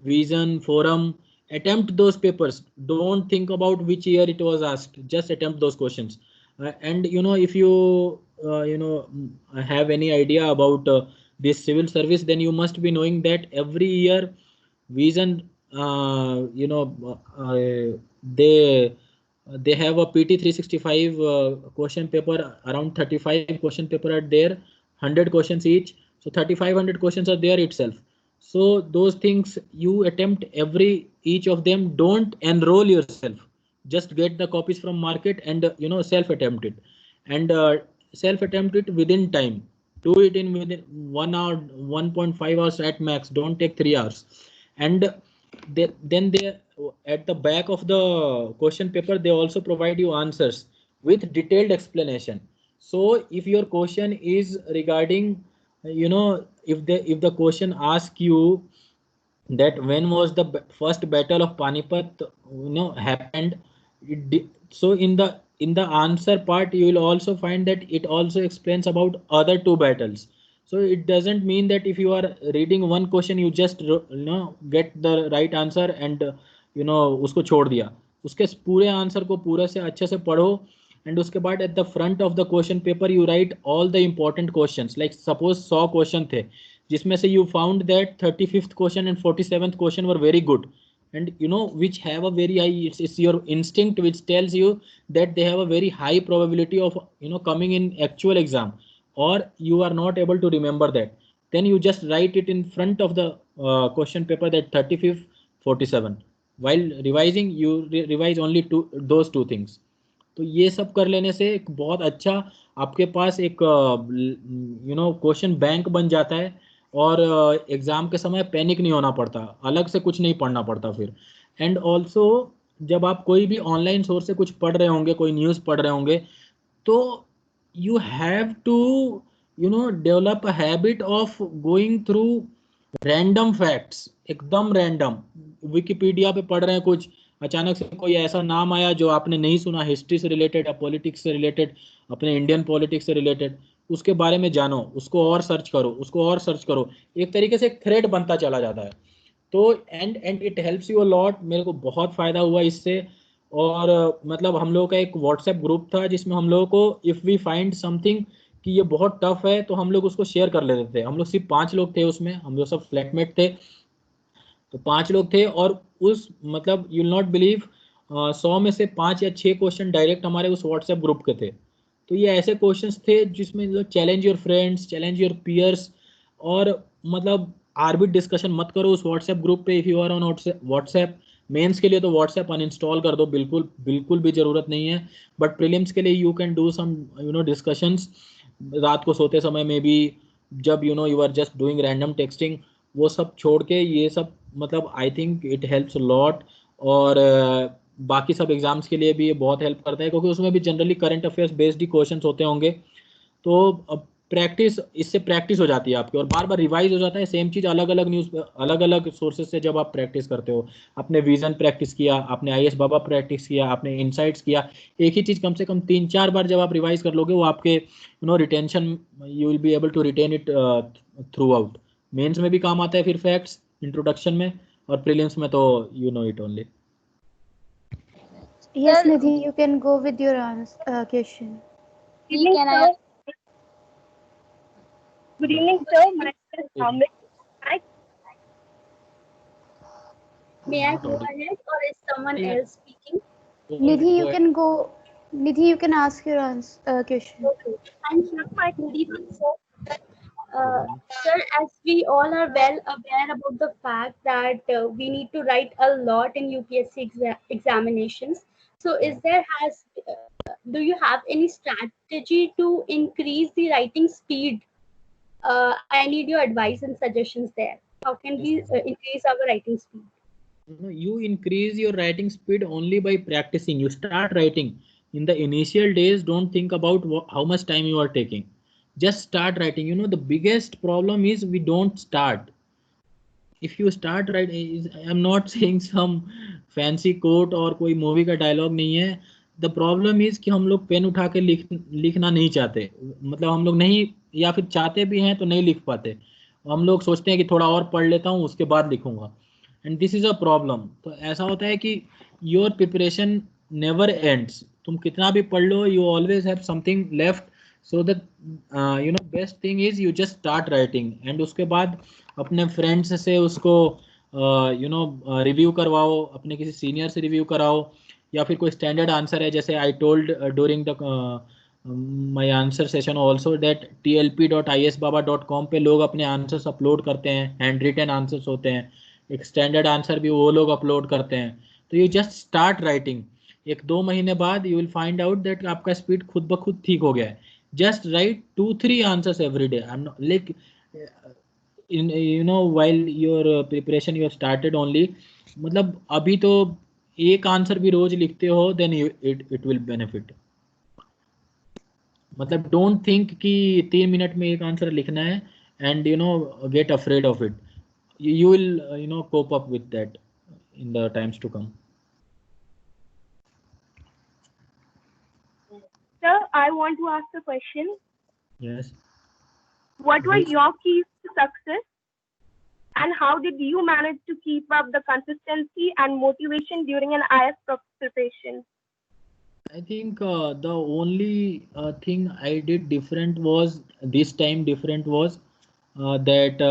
Vision, Forum. Attempt those papers. Don't think about which year it was asked. Just attempt those questions. And if you have any idea about this civil service, then you must be knowing that every year Vision, they have a PT 365 question paper. Around 35 question paper are there, 100 questions each. So 3500 questions are there itself. So those things you attempt every each of them. Don't enroll yourself. Just get the copies from market and self attempt it. And self attempt it within time. Do it in within 1 hour, 1.5 hours at max. Don't take 3 hours. And then they, at the back of the question paper, they also provide you answers with detailed explanation. So if your question is regarding, if the question asks you that when was the first battle of Panipat happened, so in the answer part you will also find that it also explains about other two battles. So it doesn't mean that if you are reading one question you just get the right answer and उसको छोड़ दिया. उसके पूरे answer को पूरे से अच्छे से पढ़ो. एंड उसके बाद at the front of the question paper you right all the important questions. Like suppose 100 question थे, जिसमें से you found that 35th question and 47th question were very good, and which have a very high, it's your instinct which tells you that they have a very high probability of coming in actual exam, or you are not able to remember that. Then you just write it in front of the question paper, that 35, 47. While revising you revise only those two things. तो ये सब कर लेने से एक बहुत अच्छा आपके पास एक क्वेश्चन बैंक बन जाता है, और एग्जाम के समय पैनिक नहीं होना पड़ता, अलग से कुछ नहीं पढ़ना पड़ता फिर. एंड ऑल्सो जब आप कोई भी ऑनलाइन सोर्स से कुछ पढ़ रहे होंगे, कोई न्यूज़ पढ़ रहे होंगे, तो you have to develop a habit of going through random facts. एकदम रैंडम. विकिपीडिया पे पढ़ रहे हैं कुछ, अचानक से कोई ऐसा नाम आया जो आपने नहीं सुना, हिस्ट्री से रिलेटेड या पॉलिटिक्स से रिलेटेड, अपने इंडियन पॉलिटिक्स से रिलेटेड, उसके बारे में जानो, उसको और सर्च करो, उसको और सर्च करो. एक तरीके से एक थ्रेड बनता चला जाता है. तो and it helps you a lot. मेरे को बहुत फायदा हुआ इससे. और मतलब हम लोगों का एक व्हाट्सएप ग्रुप था जिसमें हम लोगों को इफ़ वी फाइंड समथिंग कि ये बहुत टफ है तो हम लोग उसको शेयर कर लेते थे. हम लोग सिर्फ 5 लोग थे उसमें, हम लोग सब फ्लैटमेट थे, तो 5 लोग थे. और उस मतलब यू विल नॉट बिलीव 100 में से 5 या 6 क्वेश्चन डायरेक्ट हमारे उस व्हाट्सएप ग्रुप के थे. तो ये ऐसे क्वेश्चंस थे जिसमें challenge your friends, challenge your peers, और मतलब आर्बिट डिस्कशन मत करो उस व्हाट्सएप ग्रुप पे. If you are on WhatsApp, mains के लिए तो व्हाट्सएप अनइंस्टॉल कर दो, बिल्कुल बिल्कुल भी ज़रूरत नहीं है. बट प्रीलिम्स के लिए you can do some discussions रात को सोते समय में भी, जब you are just doing random texting. वो सब छोड़ के ये सब मतलब I think it helps lot. और बाकी सब एग्जाम्स के लिए भी ये बहुत हेल्प करता है, क्योंकि उसमें भी जनरली करंट अफेयर्स बेस्ड ही क्वेश्चंस होते होंगे. तो प्रैक्टिस, इससे प्रैक्टिस हो जाती है आपकी, और बार बार रिवाइज हो जाता है. सेम चीज़ अलग अलग न्यूज़, अलग अलग सोर्सेज से जब आप प्रैक्टिस करते हो, आपने विजन प्रैक्टिस किया, आपने IS बाबा प्रैक्टिस किया, आपने इनसाइट्स किया, एक ही चीज़ कम से कम 3-4 बार जब आप रिवाइज कर लोगे, वो आपके retention, you will be able to retain it throughout. Mains में भी काम आता है फिर फैक्ट्स इंट्रोडक्शन में, और प्रीलिम्स में तो you know it only. Yes, Nidhi, you can go with your question. Speak and I. Good evening, sir. My name is Amit. May I go ahead, or is someone Yeah. else speaking? Nidhi, you can go. Nidhi, you can ask your question. Okay. Thank you. Good evening, sir. Sir, as we all are well aware about the fact that we need to write a lot in UPSC examinations. So, do you have any strategy to increase the writing speed? I need your advice and suggestions there. How can we increase our writing speed? No, you increase your writing speed only by practicing. You start writing. In the initial days, don't think about how much time you are taking. Just start writing. You know, the biggest problem is we don't start. If you start writing, I'm not saying some fancy quote और कोई movie का dialogue नहीं है. The problem is कि हम लोग pen उठा के लिखना नहीं चाहते. मतलब हम लोग नहीं, या फिर चाहते भी हैं तो नहीं लिख पाते. हम लोग सोचते हैं कि थोड़ा और पढ़ लेता हूँ उसके बाद लिखूंगा. And this is a problem. तो ऐसा होता है कि योर प्रिपरेशन नेवर एंड्स. तुम कितना भी पढ़ लो, you always have something left. So that you know best thing is you just start writing. And उसके बाद अपने फ्रेंड्स से उसको यू नो रिव्यू करवाओ, अपने किसी सीनियर से रिव्यू कराओ, या फिर कोई स्टैंडर्ड आंसर है. जैसे I told during the my answer session also that tlp.isbaba.com पे लोग अपने आंसर्स अपलोड करते हैं. हैंड रिटन आंसर्स होते हैं. एक स्टैंडर्ड आंसर भी वो लोग अपलोड करते हैं. तो यू जस्ट स्टार्ट राइटिंग. 1-2 महीने बाद you will find out that आपका स्पीड खुद ब खुद ठीक हो गया है. Just right 2-3 answers every day. I am not like in you know while your preparation you have started only. मतलब अभी तो एक आंसर भी रोज लिखते हो then it will benefit. मतलब don't think कि 3 मिनट में एक आंसर लिखना है and you know get afraid of it. You will you know cope up with that in the times to come. Sir, I want to ask a question. Yes. What were your keys to success? And how did you manage to keep up the consistency and motivation during an IS preparation? I think the only thing I did different was this time different was that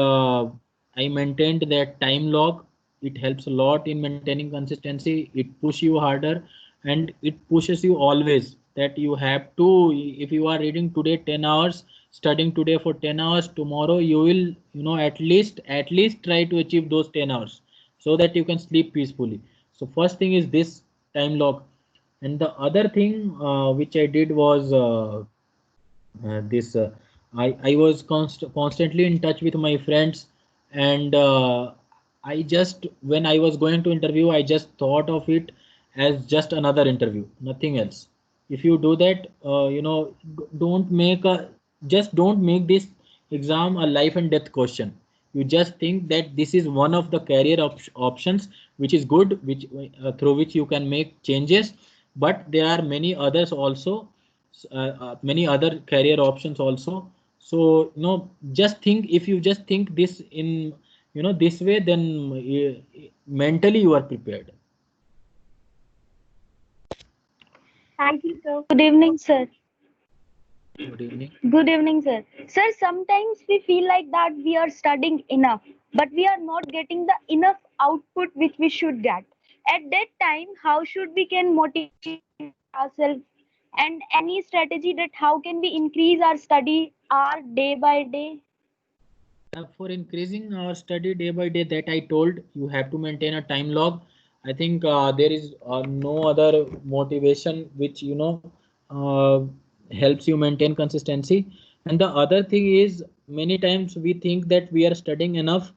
I maintained that time log. It helps a lot in maintaining consistency. It pushes you harder and it pushes you always that you have to, if you are reading today 10 hours, studying today for 10 hours, tomorrow you will, you know, at least try to achieve those 10 hours so that you can sleep peacefully. So first thing is this time log. And the other thing which I did was this. I was constantly in touch with my friends, and I just when I was going to interview, I just thought of it as just another interview, nothing else. If you do that, you know, don't make this exam a life and death question. You just think that this is one of the career options which is good, which through which you can make changes. But there are many others also, many other career options also. So you know, just think, if you just think this in, you know, this way, then mentally you are prepared. Thank you, sir. Good evening, sir. Good evening. Good evening, sir. Sir, sometimes we feel like that we are studying enough, but we are not getting the enough output which we should get. At that time, how should we can motivate ourselves, and any strategy that how can we increase our study hour day by day? For increasing our study day by day, that I told, you have to maintain a time log. I think there is no other motivation which, you know, helps you maintain consistency. And the other thing is, many times we think that we are studying enough,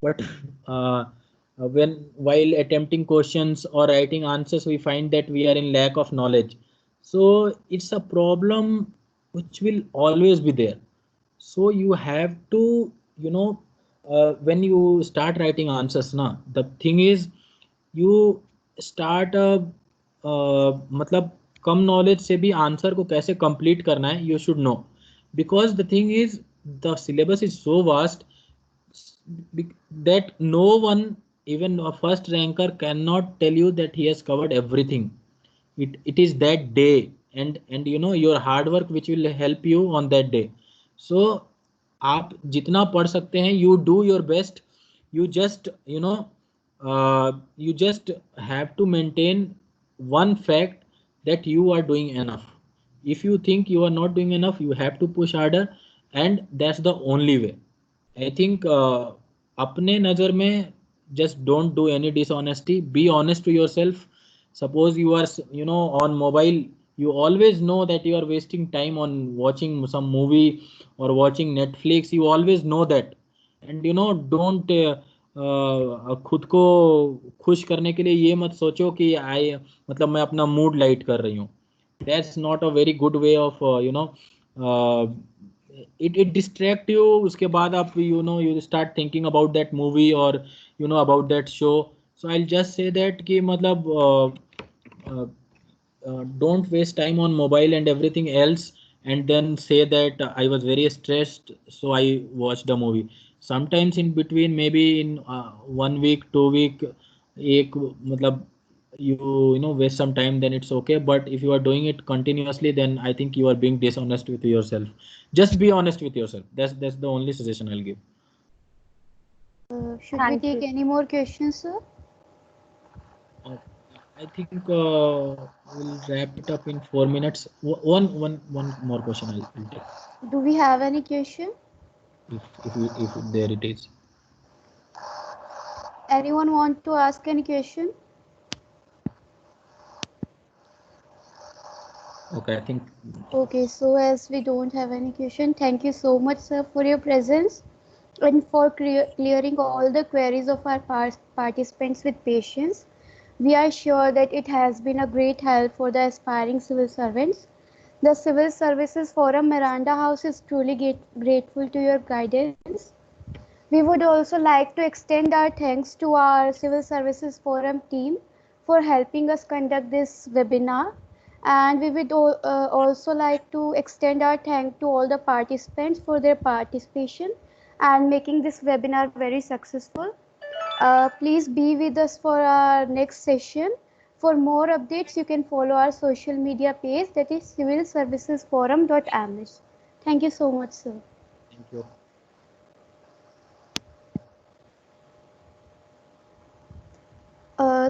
but while attempting questions or writing answers, we find that we are in lack of knowledge. So it's a problem which will always be there. So you have to, you know, when you start writing answers now, the thing is you start मतलब कम knowledge से भी answer को कैसे complete करना है, you should know, because the thing is the syllabus is so vast that no one, even a first ranker, cannot tell you that he has covered everything. It is that day and you know your hard work which will help you on that day. So आप जितना पढ़ सकते हैं, you do your best. You just you just have to maintain one fact that you are doing enough. If you think you are not doing enough, you have to push harder, and that's the only way. I think अपने नज़र में just don't do any dishonesty. Be honest to yourself. Suppose you are on mobile, you always know that you are wasting time on watching some movie or watching Netflix. You always know that, and don't खुद को खुश करने के लिए ये मत सोचो कि मतलब मैं अपना मूड लाइट कर रही हूँ. That's not a very good way of uh, it distract you. उसके बाद आप you start thinking about that movie or about that show. So I'll just say that कि मतलब don't waste time on mobile and everything else, and then say that I was very stressed, so I watched a movie. Sometimes in between, maybe in 1 week, 2 week, एक मतलब you waste some time, then it's okay. But if you are doing it continuously, then I think you are being dishonest with yourself. Just be honest with yourself. That's the only suggestion I'll give. Should we take any more questions, sir? I think we'll wrap it up in 4 minutes. One more question I'll take. Do we have any question? If there it is. Anyone want to ask any question? Okay, I think. Okay, so as we don't have any question, thank you so much, sir, for your presence and for clearing all the queries of our participants with patience. We are sure that it has been a great help for the aspiring civil servants. The Civil Services Forum Miranda House is truly grateful to your guidance. We would also like to extend our thanks to our Civil Services Forum team for helping us conduct this webinar. And we would also like to extend our thanks to all the participants for their participation and making this webinar very successful. Please be with us for our next session. For more updates, you can follow our social media page, that is civilservicesforum.ms. Thank you so much, sir. Thank you.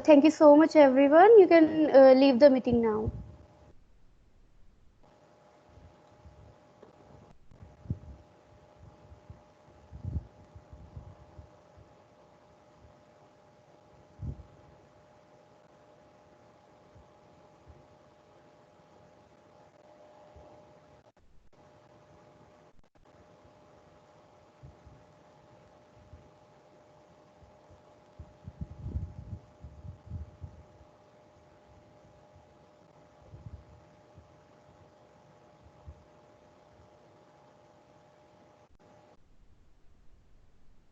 Thank you so much, everyone. You can leave the meeting now.